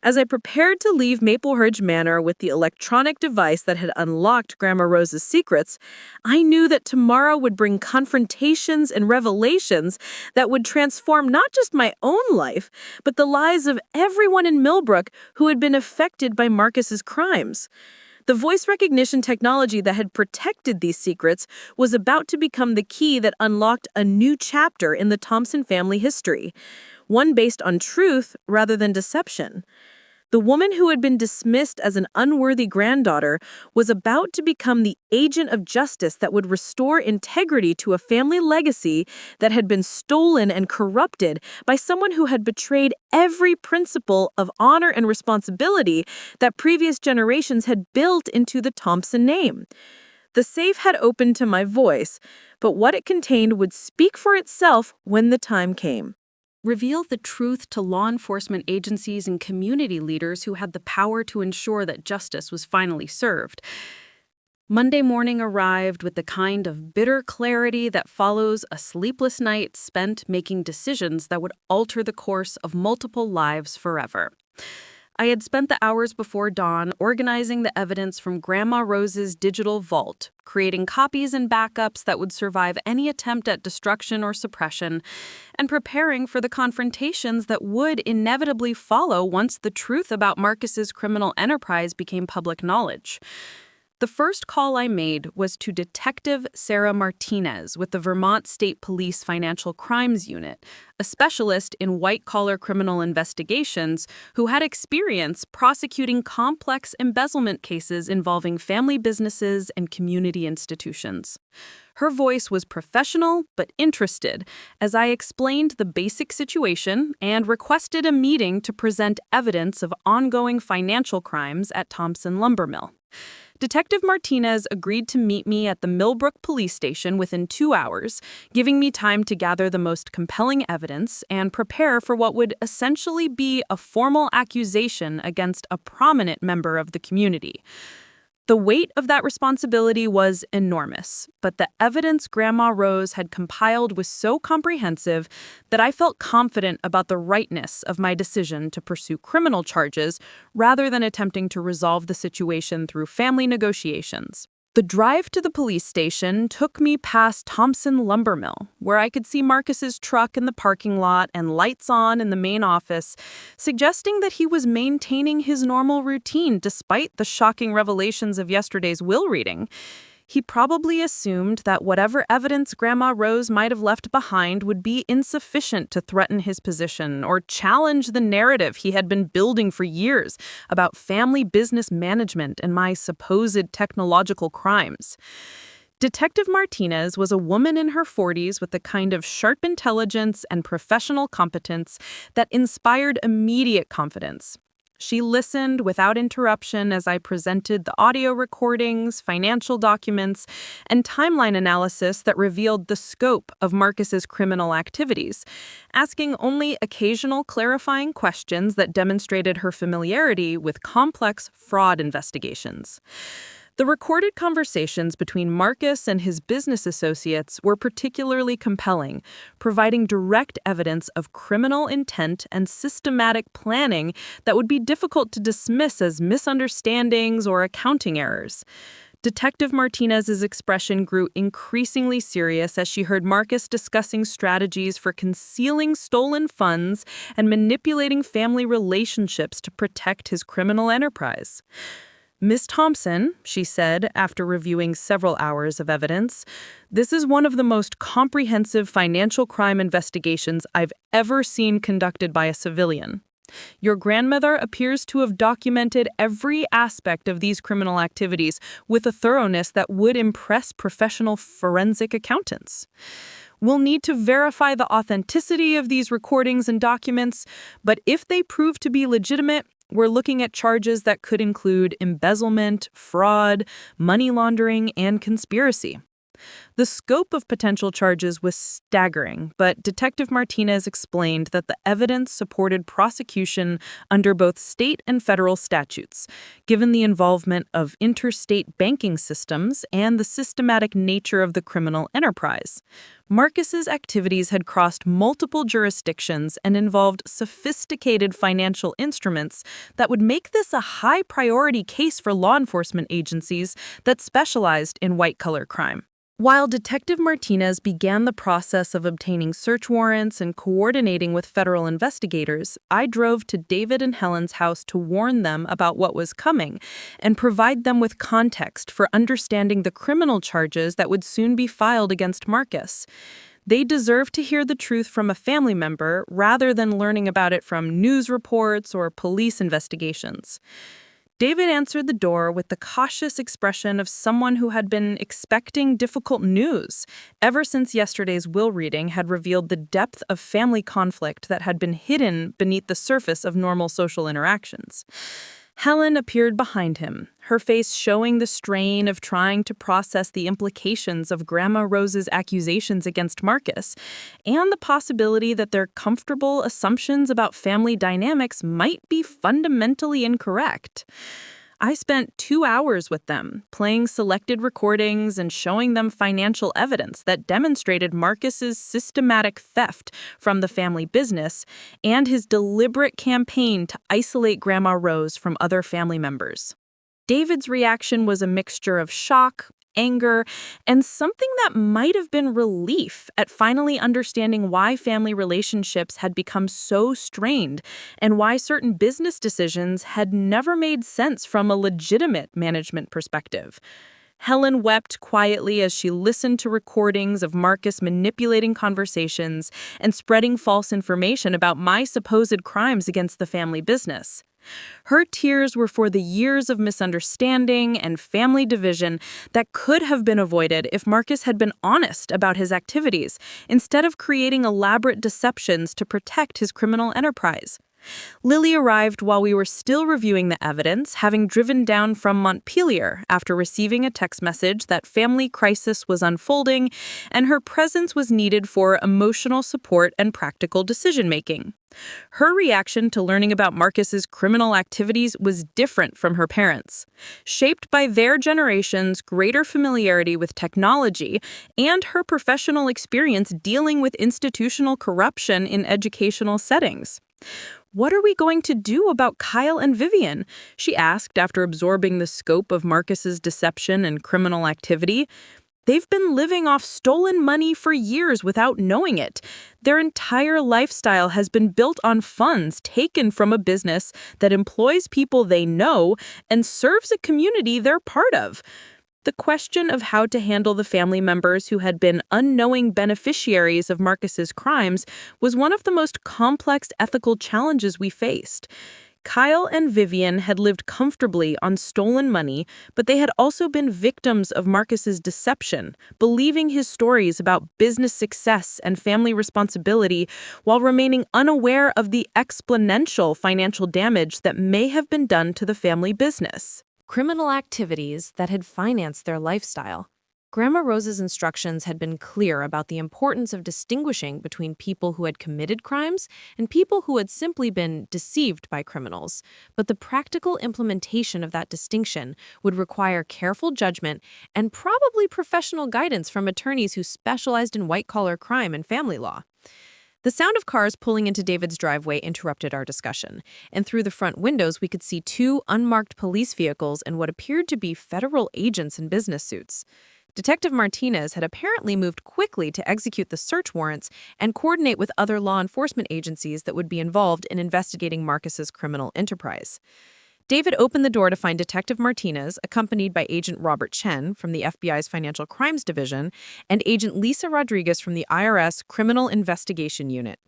As I prepared to leave Maplehurst Manor with the electronic device that had unlocked Grandma Rose's secrets, I knew that tomorrow would bring confrontations and revelations that would transform not just my own life, but the lives of everyone in Millbrook who had been affected by Marcus's crimes. The voice recognition technology that had protected these secrets was about to become the key that unlocked a new chapter in the Thompson family history, one based on truth rather than deception. The woman who had been dismissed as an unworthy granddaughter was about to become the agent of justice that would restore integrity to a family legacy that had been stolen and corrupted by someone who had betrayed every principle of honor and responsibility that previous generations had built into the Thompson name. The safe had opened to my voice, but what it contained would speak for itself when the time came. Reveal the truth to law enforcement agencies and community leaders who had the power to ensure that justice was finally served. Monday morning arrived with the kind of bitter clarity that follows a sleepless night spent making decisions that would alter the course of multiple lives forever. I had spent the hours before dawn organizing the evidence from Grandma Rose's digital vault, creating copies and backups that would survive any attempt at destruction or suppression, and preparing for the confrontations that would inevitably follow once the truth about Marcus's criminal enterprise became public knowledge. The first call I made was to Detective Sarah Martinez with the Vermont State Police Financial Crimes Unit, a specialist in white-collar criminal investigations who had experience prosecuting complex embezzlement cases involving family businesses and community institutions. Her voice was professional but interested as I explained the basic situation and requested a meeting to present evidence of ongoing financial crimes at Thompson Lumber Mill. Detective Martinez agreed to meet me at the Millbrook Police Station within 2 hours, giving me time to gather the most compelling evidence and prepare for what would essentially be a formal accusation against a prominent member of the community. The weight of that responsibility was enormous, but the evidence Grandma Rose had compiled was so comprehensive that I felt confident about the rightness of my decision to pursue criminal charges rather than attempting to resolve the situation through family negotiations. The drive to the police station took me past Thompson Lumber Mill, where I could see Marcus's truck in the parking lot and lights on in the main office, suggesting that he was maintaining his normal routine despite the shocking revelations of yesterday's will reading. He probably assumed that whatever evidence Grandma Rose might have left behind would be insufficient to threaten his position or challenge the narrative he had been building for years about family business management and my supposed technological crimes. Detective Martinez was a woman in her 40s with the kind of sharp intelligence and professional competence that inspired immediate confidence. She listened without interruption as I presented the audio recordings, financial documents, and timeline analysis that revealed the scope of Marcus's criminal activities, asking only occasional clarifying questions that demonstrated her familiarity with complex fraud investigations. The recorded conversations between Marcus and his business associates were particularly compelling, providing direct evidence of criminal intent and systematic planning that would be difficult to dismiss as misunderstandings or accounting errors. Detective Martinez's expression grew increasingly serious as she heard Marcus discussing strategies for concealing stolen funds and manipulating family relationships to protect his criminal enterprise. "Miss Thompson," she said after reviewing several hours of evidence, "this is one of the most comprehensive financial crime investigations I've ever seen conducted by a civilian." Your grandmother appears to have documented every aspect of these criminal activities with a thoroughness that would impress professional forensic accountants. We'll need to verify the authenticity of these recordings and documents, but if they prove to be legitimate, we're looking at charges that could include embezzlement, fraud, money laundering, and conspiracy. The scope of potential charges was staggering, but Detective Martinez explained that the evidence supported prosecution under both state and federal statutes, given the involvement of interstate banking systems and the systematic nature of the criminal enterprise. Marcus's activities had crossed multiple jurisdictions and involved sophisticated financial instruments that would make this a high-priority case for law enforcement agencies that specialized in white-collar crime. While Detective Martinez began the process of obtaining search warrants and coordinating with federal investigators, I drove to David and Helen's house to warn them about what was coming and provide them with context for understanding the criminal charges that would soon be filed against Marcus. They deserve to hear the truth from a family member rather than learning about it from news reports or police investigations. David answered the door with the cautious expression of someone who had been expecting difficult news ever since yesterday's will reading had revealed the depth of family conflict that had been hidden beneath the surface of normal social interactions. Helen appeared behind him, her face showing the strain of trying to process the implications of Grandma Rose's accusations against Marcus and the possibility that their comfortable assumptions about family dynamics might be fundamentally incorrect. I spent 2 hours with them, playing selected recordings and showing them financial evidence that demonstrated Marcus's systematic theft from the family business and his deliberate campaign to isolate Grandma Rose from other family members. David's reaction was a mixture of shock, anger, and something that might have been relief at finally understanding why family relationships had become so strained and why certain business decisions had never made sense from a legitimate management perspective. Helen wept quietly as she listened to recordings of Marcus manipulating conversations and spreading false information about my supposed crimes against the family business. Her tears were for the years of misunderstanding and family division that could have been avoided if Marcus had been honest about his activities, instead of creating elaborate deceptions to protect his criminal enterprise. Lily arrived while we were still reviewing the evidence, having driven down from Montpelier after receiving a text message that family crisis was unfolding and her presence was needed for emotional support and practical decision-making. Her reaction to learning about Marcus's criminal activities was different from her parents', shaped by their generation's greater familiarity with technology and her professional experience dealing with institutional corruption in educational settings. "What are we going to do about Kyle and Vivian?" she asked after absorbing the scope of Marcus's deception and criminal activity. "They've been living off stolen money for years without knowing it. Their entire lifestyle has been built on funds taken from a business that employs people they know and serves a community they're part of." The question of how to handle the family members who had been unknowing beneficiaries of Marcus's crimes was one of the most complex ethical challenges we faced. Kyle and Vivian had lived comfortably on stolen money, but they had also been victims of Marcus's deception, believing his stories about business success and family responsibility while remaining unaware of the exponential financial damage that may have been done to the family business. Criminal activities that had financed their lifestyle. Grandma Rose's instructions had been clear about the importance of distinguishing between people who had committed crimes and people who had simply been deceived by criminals. But the practical implementation of that distinction would require careful judgment and probably professional guidance from attorneys who specialized in white-collar crime and family law. The sound of cars pulling into David's driveway interrupted our discussion, and through the front windows we could see 2 unmarked police vehicles and what appeared to be federal agents in business suits. Detective Martinez had apparently moved quickly to execute the search warrants and coordinate with other law enforcement agencies that would be involved in investigating Marcus's criminal enterprise. David opened the door to find Detective Martinez, accompanied by Agent Robert Chen from the FBI's Financial Crimes Division and Agent Lisa Rodriguez from the IRS Criminal Investigation Unit.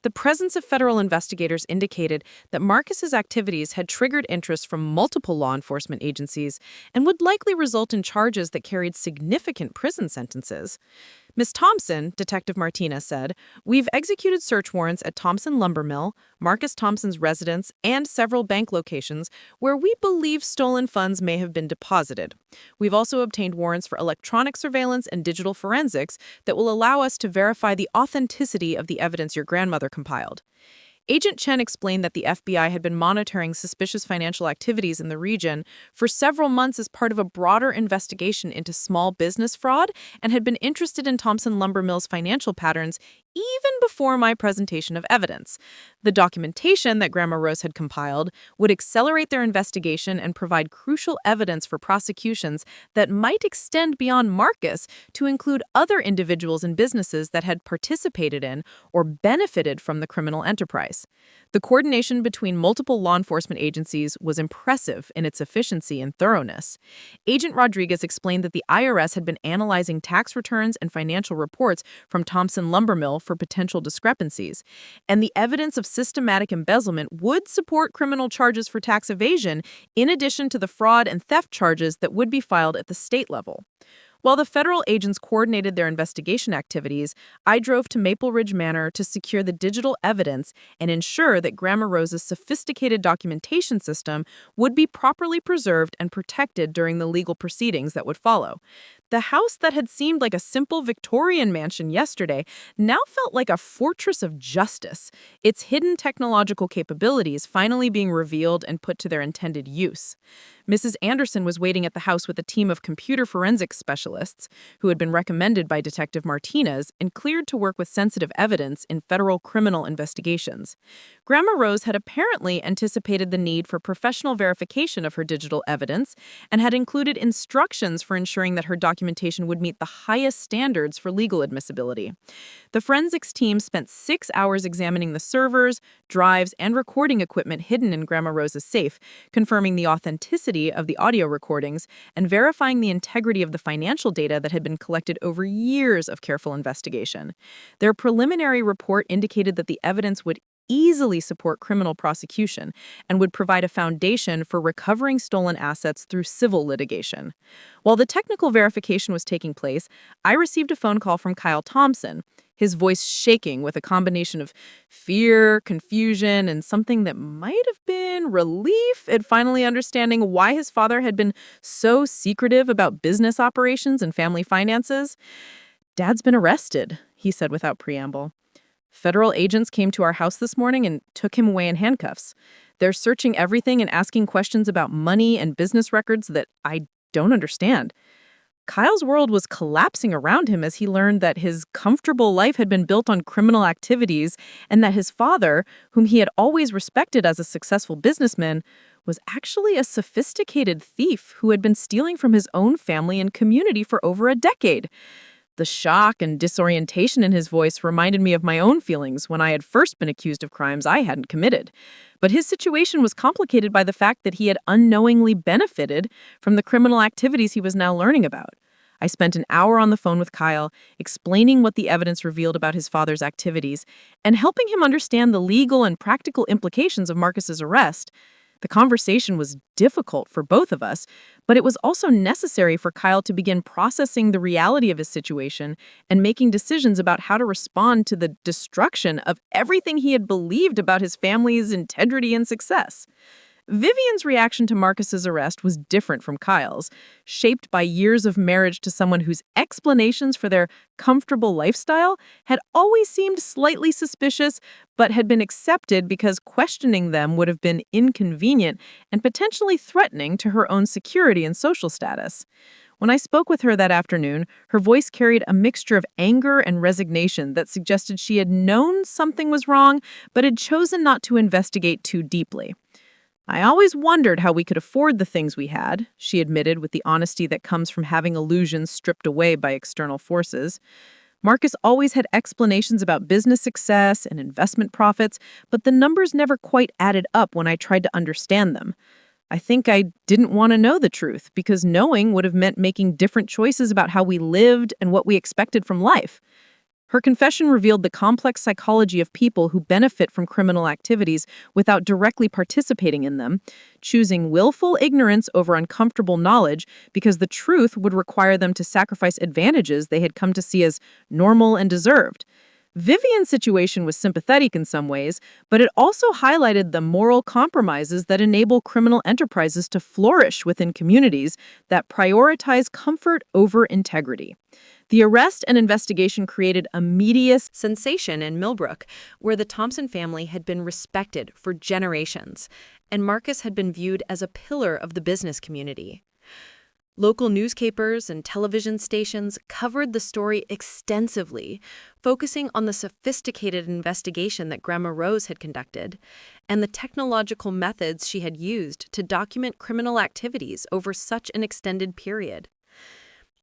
The presence of federal investigators indicated that Marcus's activities had triggered interest from multiple law enforcement agencies and would likely result in charges that carried significant prison sentences. Ms. Thompson, Detective Martinez said, "We've executed search warrants at Thompson Lumber Mill, Marcus Thompson's residence, and several bank locations where we believe stolen funds may have been deposited. We've also obtained warrants for electronic surveillance and digital forensics that will allow us to verify the authenticity of the evidence your grandmother compiled." Agent Chen explained that the FBI had been monitoring suspicious financial activities in the region for several months as part of a broader investigation into small business fraud and had been interested in Thompson Lumber Mill's financial patterns even before my presentation of evidence. The documentation that Grandma Rose had compiled would accelerate their investigation and provide crucial evidence for prosecutions that might extend beyond Marcus to include other individuals and businesses that had participated in or benefited from the criminal enterprise. The coordination between multiple law enforcement agencies was impressive in its efficiency and thoroughness. Agent Rodriguez explained that the IRS had been analyzing tax returns and financial reports from Thompson Lumber Mill for potential discrepancies, and the evidence of systematic embezzlement would support criminal charges for tax evasion in addition to the fraud and theft charges that would be filed at the state level. While the federal agents coordinated their investigation activities, I drove to Maple Ridge Manor to secure the digital evidence and ensure that Grandma Rose's sophisticated documentation system would be properly preserved and protected during the legal proceedings that would follow. The house that had seemed like a simple Victorian mansion yesterday now felt like a fortress of justice, its hidden technological capabilities finally being revealed and put to their intended use. Mrs. Anderson was waiting at the house with a team of computer forensics specialists who had been recommended by Detective Martinez and cleared to work with sensitive evidence in federal criminal investigations. Grandma Rose had apparently anticipated the need for professional verification of her digital evidence and had included instructions for ensuring that her documentation would meet the highest standards for legal admissibility. The forensics team spent 6 hours examining the servers, drives, and recording equipment hidden in Grandma Rose's safe, confirming the authenticity of the audio recordings and verifying the integrity of the financial data that had been collected over years of careful investigation. Their preliminary report indicated that the evidence would easily support criminal prosecution and would provide a foundation for recovering stolen assets through civil litigation. While the technical verification was taking place, I received a phone call from Kyle Thompson, his voice shaking with a combination of fear, confusion, and something that might have been relief at finally understanding why his father had been so secretive about business operations and family finances. "Dad's been arrested," he said without preamble. "Federal agents came to our house this morning and took him away in handcuffs. They're searching everything and asking questions about money and business records that I don't understand." Kyle's world was collapsing around him as he learned that his comfortable life had been built on criminal activities and that his father, whom he had always respected as a successful businessman, was actually a sophisticated thief who had been stealing from his own family and community for over a decade. The shock and disorientation in his voice reminded me of my own feelings when I had first been accused of crimes I hadn't committed. But his situation was complicated by the fact that he had unknowingly benefited from the criminal activities he was now learning about. I spent an hour on the phone with Kyle, explaining what the evidence revealed about his father's activities and helping him understand the legal and practical implications of Marcus's arrest. The conversation was difficult for both of us, but it was also necessary for Kyle to begin processing the reality of his situation and making decisions about how to respond to the destruction of everything he had believed about his family's integrity and success. Vivian's reaction to Marcus's arrest was different from Kyle's, shaped by years of marriage to someone whose explanations for their comfortable lifestyle had always seemed slightly suspicious, but had been accepted because questioning them would have been inconvenient and potentially threatening to her own security and social status. When I spoke with her that afternoon, her voice carried a mixture of anger and resignation that suggested she had known something was wrong, but had chosen not to investigate too deeply. "I always wondered how we could afford the things we had," she admitted with the honesty that comes from having illusions stripped away by external forces. "Marcus always had explanations about business success and investment profits, but the numbers never quite added up when I tried to understand them. I think I didn't want to know the truth because knowing would have meant making different choices about how we lived and what we expected from life." Her confession revealed the complex psychology of people who benefit from criminal activities without directly participating in them, choosing willful ignorance over uncomfortable knowledge because the truth would require them to sacrifice advantages they had come to see as normal and deserved. Vivian's situation was sympathetic in some ways, but it also highlighted the moral compromises that enable criminal enterprises to flourish within communities that prioritize comfort over integrity. The arrest and investigation created a media Sensation in Millbrook, where the Thompson family had been respected for generations, and Marcus had been viewed as a pillar of the business community. Local newspapers and television stations covered the story extensively, focusing on the sophisticated investigation that Grandma Rose had conducted and the technological methods she had used to document criminal activities over such an extended period.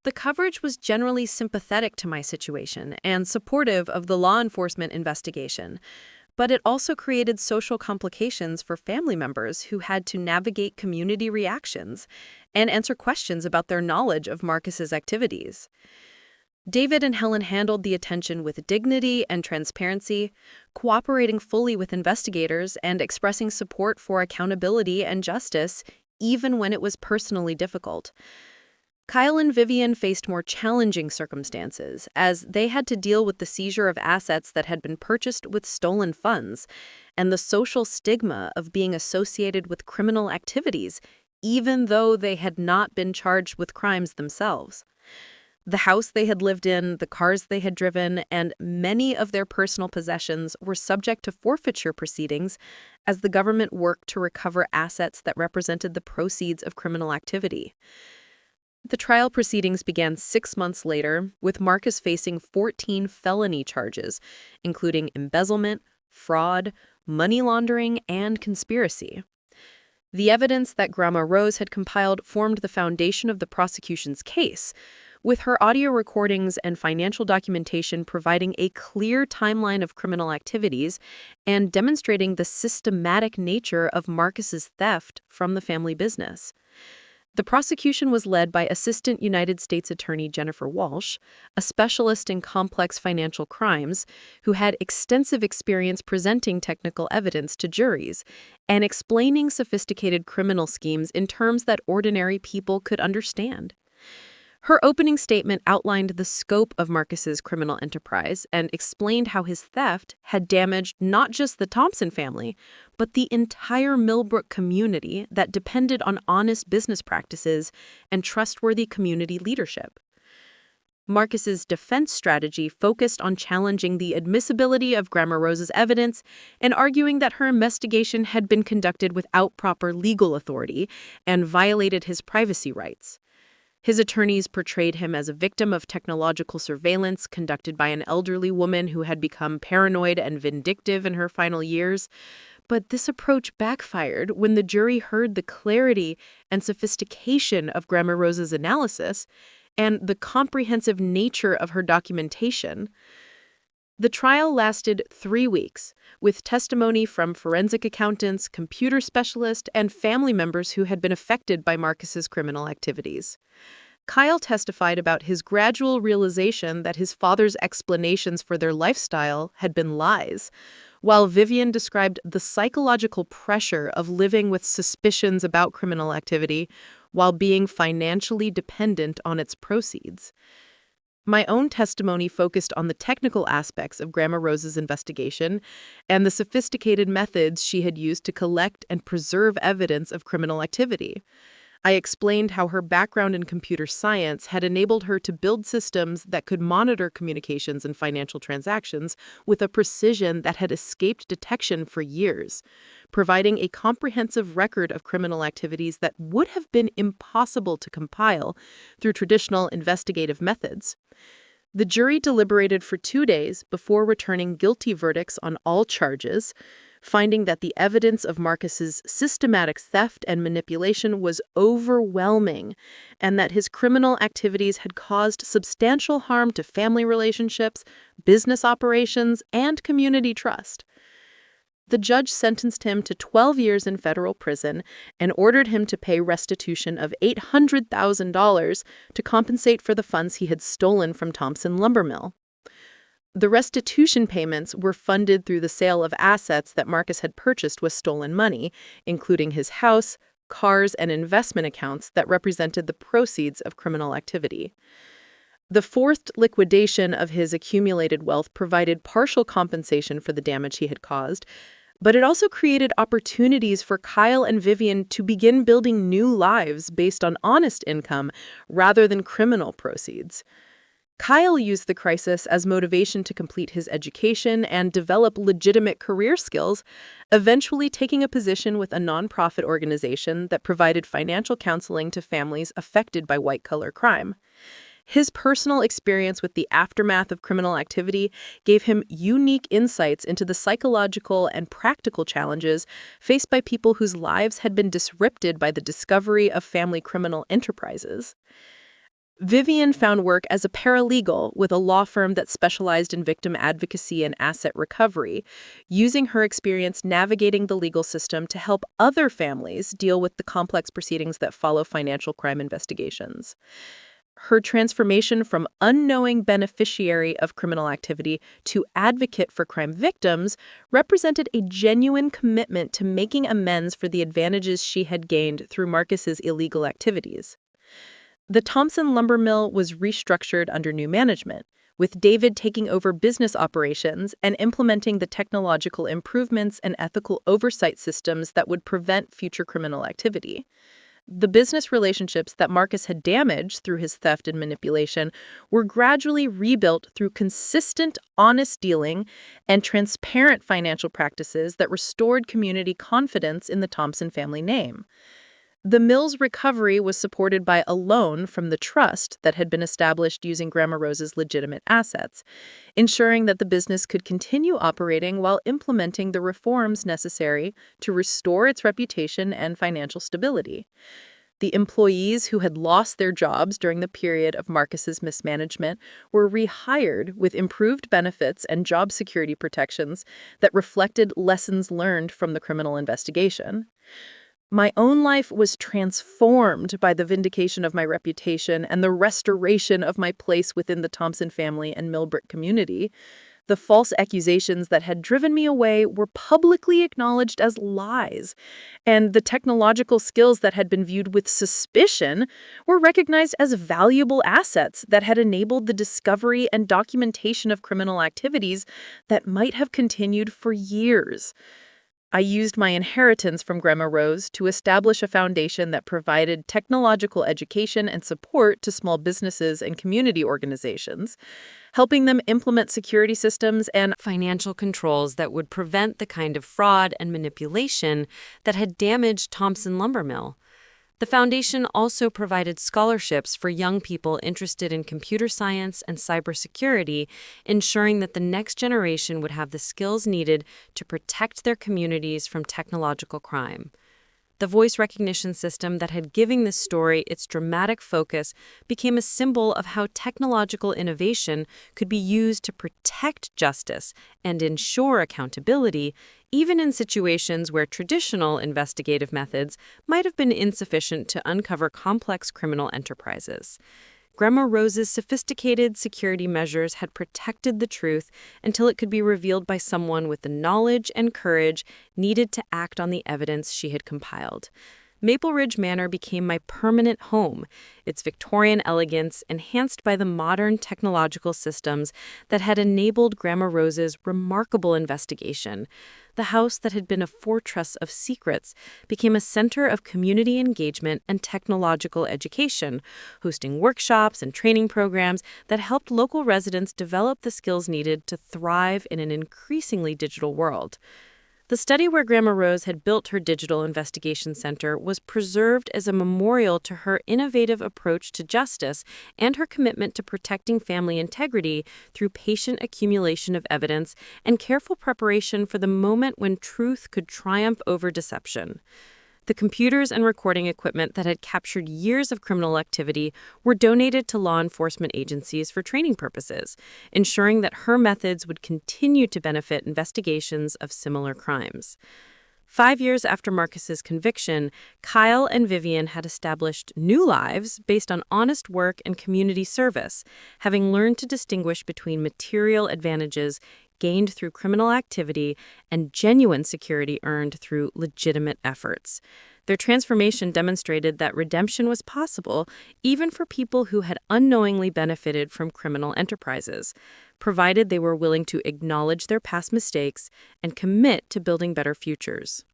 The coverage was generally sympathetic to my situation and supportive of the law enforcement investigation, but it also created social complications for family members who had to navigate community reactions and answer questions about their knowledge of Marcus's activities. David and Helen handled the attention with dignity and transparency, cooperating fully with investigators and expressing support for accountability and justice, even when it was personally difficult. Kyle and Vivian faced more challenging circumstances, as they had to deal with the seizure of assets that had been purchased with stolen funds and the social stigma of being associated with criminal activities, even though they had not been charged with crimes themselves. The house they had lived in, the cars they had driven, and many of their personal possessions were subject to forfeiture proceedings as the government worked to recover assets that represented the proceeds of criminal activity. The trial proceedings began 6 months later, with Marcus facing 14 felony charges, including embezzlement, fraud, money laundering, and conspiracy. The evidence that Grandma Rose had compiled formed the foundation of the prosecution's case, with her audio recordings and financial documentation providing a clear timeline of criminal activities and demonstrating the systematic nature of Marcus's theft from the family business. The prosecution was led by Assistant United States Attorney Jennifer Walsh, a specialist in complex financial crimes who had extensive experience presenting technical evidence to juries and explaining sophisticated criminal schemes in terms that ordinary people could understand. Her opening statement outlined the scope of Marcus's criminal enterprise and explained how his theft had damaged not just the Thompson family, but the entire Millbrook community that depended on honest business practices and trustworthy community leadership. Marcus's defense strategy focused on challenging the admissibility of Grandma Rose's evidence and arguing that her investigation had been conducted without proper legal authority and violated his privacy rights. His attorneys portrayed him as a victim of technological surveillance conducted by an elderly woman who had become paranoid and vindictive in her final years. But this approach backfired when the jury heard the clarity and sophistication of Grandma Rose's analysis and the comprehensive nature of her documentation. The trial lasted 3 weeks, with testimony from forensic accountants, computer specialists, and family members who had been affected by Marcus's criminal activities. Kyle testified about his gradual realization that his father's explanations for their lifestyle had been lies, while Vivian described the psychological pressure of living with suspicions about criminal activity while being financially dependent on its proceeds. My own testimony focused on the technical aspects of Grandma Rose's investigation and the sophisticated methods she had used to collect and preserve evidence of criminal activity. I explained how her background in computer science had enabled her to build systems that could monitor communications and financial transactions with a precision that had escaped detection for years, providing a comprehensive record of criminal activities that would have been impossible to compile through traditional investigative methods. The jury deliberated for 2 days before returning guilty verdicts on all charges, finding that the evidence of Marcus's systematic theft and manipulation was overwhelming and that his criminal activities had caused substantial harm to family relationships, business operations, and community trust. The judge sentenced him to 12 years in federal prison and ordered him to pay restitution of $800,000 to compensate for the funds he had stolen from Thompson Lumber Mill. The restitution payments were funded through the sale of assets that Marcus had purchased with stolen money, including his house, cars, and investment accounts that represented the proceeds of criminal activity. The forced liquidation of his accumulated wealth provided partial compensation for the damage he had caused, but it also created opportunities for Kyle and Vivian to begin building new lives based on honest income rather than criminal proceeds. Kyle used the crisis as motivation to complete his education and develop legitimate career skills, eventually taking a position with a nonprofit organization that provided financial counseling to families affected by white-collar crime. His personal experience with the aftermath of criminal activity gave him unique insights into the psychological and practical challenges faced by people whose lives had been disrupted by the discovery of family criminal enterprises. Vivian found work as a paralegal with a law firm that specialized in victim advocacy and asset recovery, using her experience navigating the legal system to help other families deal with the complex proceedings that follow financial crime investigations. Her transformation from unknowing beneficiary of criminal activity to advocate for crime victims represented a genuine commitment to making amends for the advantages she had gained through Marcus's illegal activities. The Thompson lumber mill was restructured under new management, with David taking over business operations and implementing the technological improvements and ethical oversight systems that would prevent future criminal activity. The business relationships that Marcus had damaged through his theft and manipulation were gradually rebuilt through consistent, honest dealing and transparent financial practices that restored community confidence in the Thompson family name. The mill's recovery was supported by a loan from the trust that had been established using Grandma Rose's legitimate assets, ensuring that the business could continue operating while implementing the reforms necessary to restore its reputation and financial stability. The employees who had lost their jobs during the period of Marcus's mismanagement were rehired with improved benefits and job security protections that reflected lessons learned from the criminal investigation. My own life was transformed by the vindication of my reputation and the restoration of my place within the Thompson family and Millbrook community. The false accusations that had driven me away were publicly acknowledged as lies, and the technological skills that had been viewed with suspicion were recognized as valuable assets that had enabled the discovery and documentation of criminal activities that might have continued for years. I used my inheritance from Grandma Rose to establish a foundation that provided technological education and support to small businesses and community organizations, helping them implement security systems and financial controls that would prevent the kind of fraud and manipulation that had damaged Thompson Lumber Mill. The foundation also provided scholarships for young people interested in computer science and cybersecurity, ensuring that the next generation would have the skills needed to protect their communities from technological crime. The voice recognition system that had given this story its dramatic focus became a symbol of how technological innovation could be used to protect justice and ensure accountability, even in situations where traditional investigative methods might have been insufficient to uncover complex criminal enterprises. Grandma Rose's sophisticated security measures had protected the truth until it could be revealed by someone with the knowledge and courage needed to act on the evidence she had compiled. Maple Ridge Manor became my permanent home, its Victorian elegance enhanced by the modern technological systems that had enabled Grandma Rose's remarkable investigation. The house that had been a fortress of secrets became a center of community engagement and technological education, hosting workshops and training programs that helped local residents develop the skills needed to thrive in an increasingly digital world. The study where Grandma Rose had built her digital investigation center was preserved as a memorial to her innovative approach to justice and her commitment to protecting family integrity through patient accumulation of evidence and careful preparation for the moment when truth could triumph over deception. The computers and recording equipment that had captured years of criminal activity were donated to law enforcement agencies for training purposes, ensuring that her methods would continue to benefit investigations of similar crimes. 5 years after Marcus's conviction, Kyle and Vivian had established new lives based on honest work and community service, having learned to distinguish between material advantages gained through criminal activity and genuine security earned through legitimate efforts. Their transformation demonstrated that redemption was possible even for people who had unknowingly benefited from criminal enterprises, provided they were willing to acknowledge their past mistakes and commit to building better futures.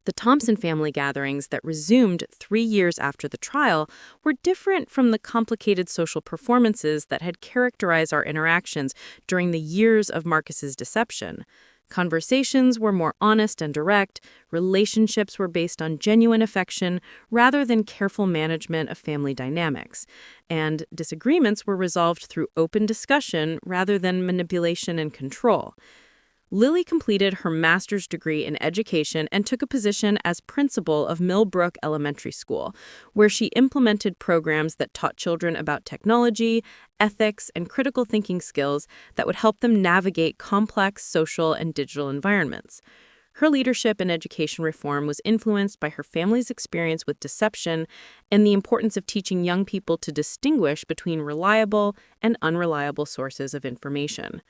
The Thompson family gatherings that resumed 3 years after the trial were different from the complicated social performances that had characterized our interactions during the years of Marcus's deception. Conversations were more honest and direct, relationships were based on genuine affection rather than careful management of family dynamics, and disagreements were resolved through open discussion rather than manipulation and control. Lily completed her master's degree in education and took a position as principal of Millbrook Elementary School, where she implemented programs that taught children about technology, ethics, and critical thinking skills that would help them navigate complex social and digital environments. Her leadership in education reform was influenced by her family's experience with deception and the importance of teaching young people to distinguish between reliable and unreliable sources of information.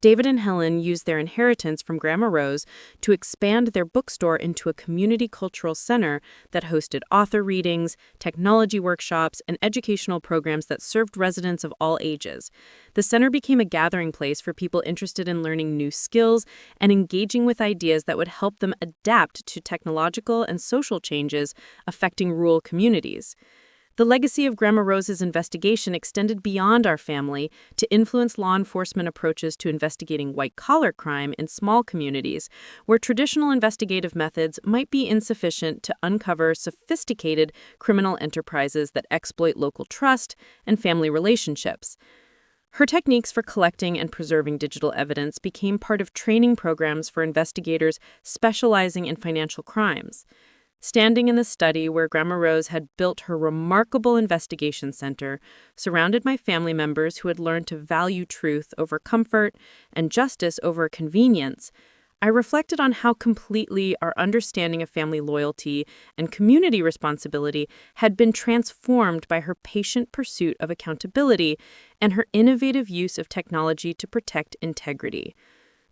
David and Helen used their inheritance from Grandma Rose to expand their bookstore into a community cultural center that hosted author readings, technology workshops, and educational programs that served residents of all ages. The center became a gathering place for people interested in learning new skills and engaging with ideas that would help them adapt to technological and social changes affecting rural communities. The legacy of Grandma Rose's investigation extended beyond our family to influence law enforcement approaches to investigating white-collar crime in small communities, where traditional investigative methods might be insufficient to uncover sophisticated criminal enterprises that exploit local trust and family relationships. Her techniques for collecting and preserving digital evidence became part of training programs for investigators specializing in financial crimes. Standing in the study where Grandma Rose had built her remarkable investigation center, surrounded by family members who had learned to value truth over comfort and justice over convenience, I reflected on how completely our understanding of family loyalty and community responsibility had been transformed by her patient pursuit of accountability and her innovative use of technology to protect integrity.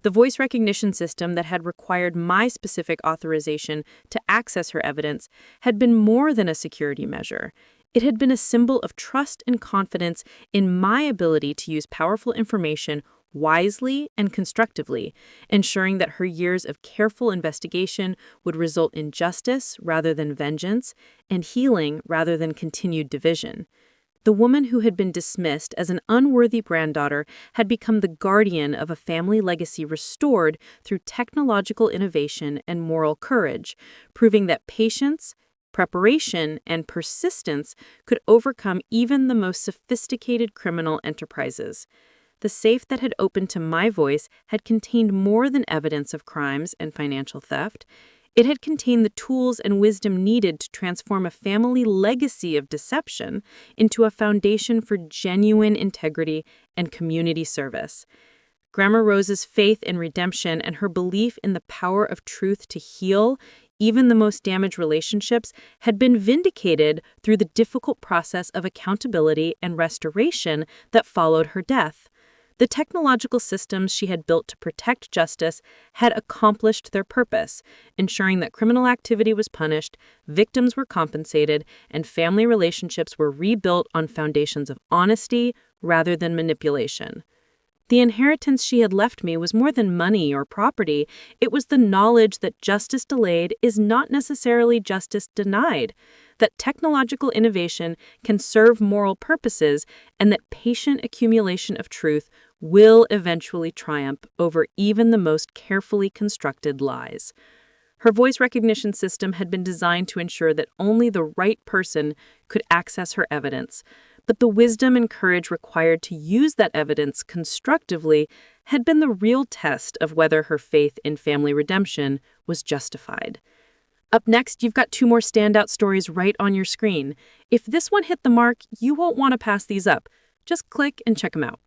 The voice recognition system that had required my specific authorization to access her evidence had been more than a security measure. It had been a symbol of trust and confidence in my ability to use powerful information wisely and constructively, ensuring that her years of careful investigation would result in justice rather than vengeance and healing rather than continued division. The woman who had been dismissed as an unworthy granddaughter had become the guardian of a family legacy restored through technological innovation and moral courage, proving that patience, preparation, and persistence could overcome even the most sophisticated criminal enterprises. The safe that had opened to my voice had contained more than evidence of crimes and financial theft. It had contained the tools and wisdom needed to transform a family legacy of deception into a foundation for genuine integrity and community service. Grandma Rose's faith in redemption and her belief in the power of truth to heal even the most damaged relationships had been vindicated through the difficult process of accountability and restoration that followed her death. The technological systems she had built to protect justice had accomplished their purpose, ensuring that criminal activity was punished, victims were compensated, and family relationships were rebuilt on foundations of honesty rather than manipulation. The inheritance she had left me was more than money or property. It was the knowledge that justice delayed is not necessarily justice denied, that technological innovation can serve moral purposes, and that patient accumulation of truth will eventually triumph over even the most carefully constructed lies. Her voice recognition system had been designed to ensure that only the right person could access her evidence, but the wisdom and courage required to use that evidence constructively had been the real test of whether her faith in family redemption was justified. Up next, you've got 2 more standout stories right on your screen. If this one hit the mark, you won't want to pass these up. Just click and check them out.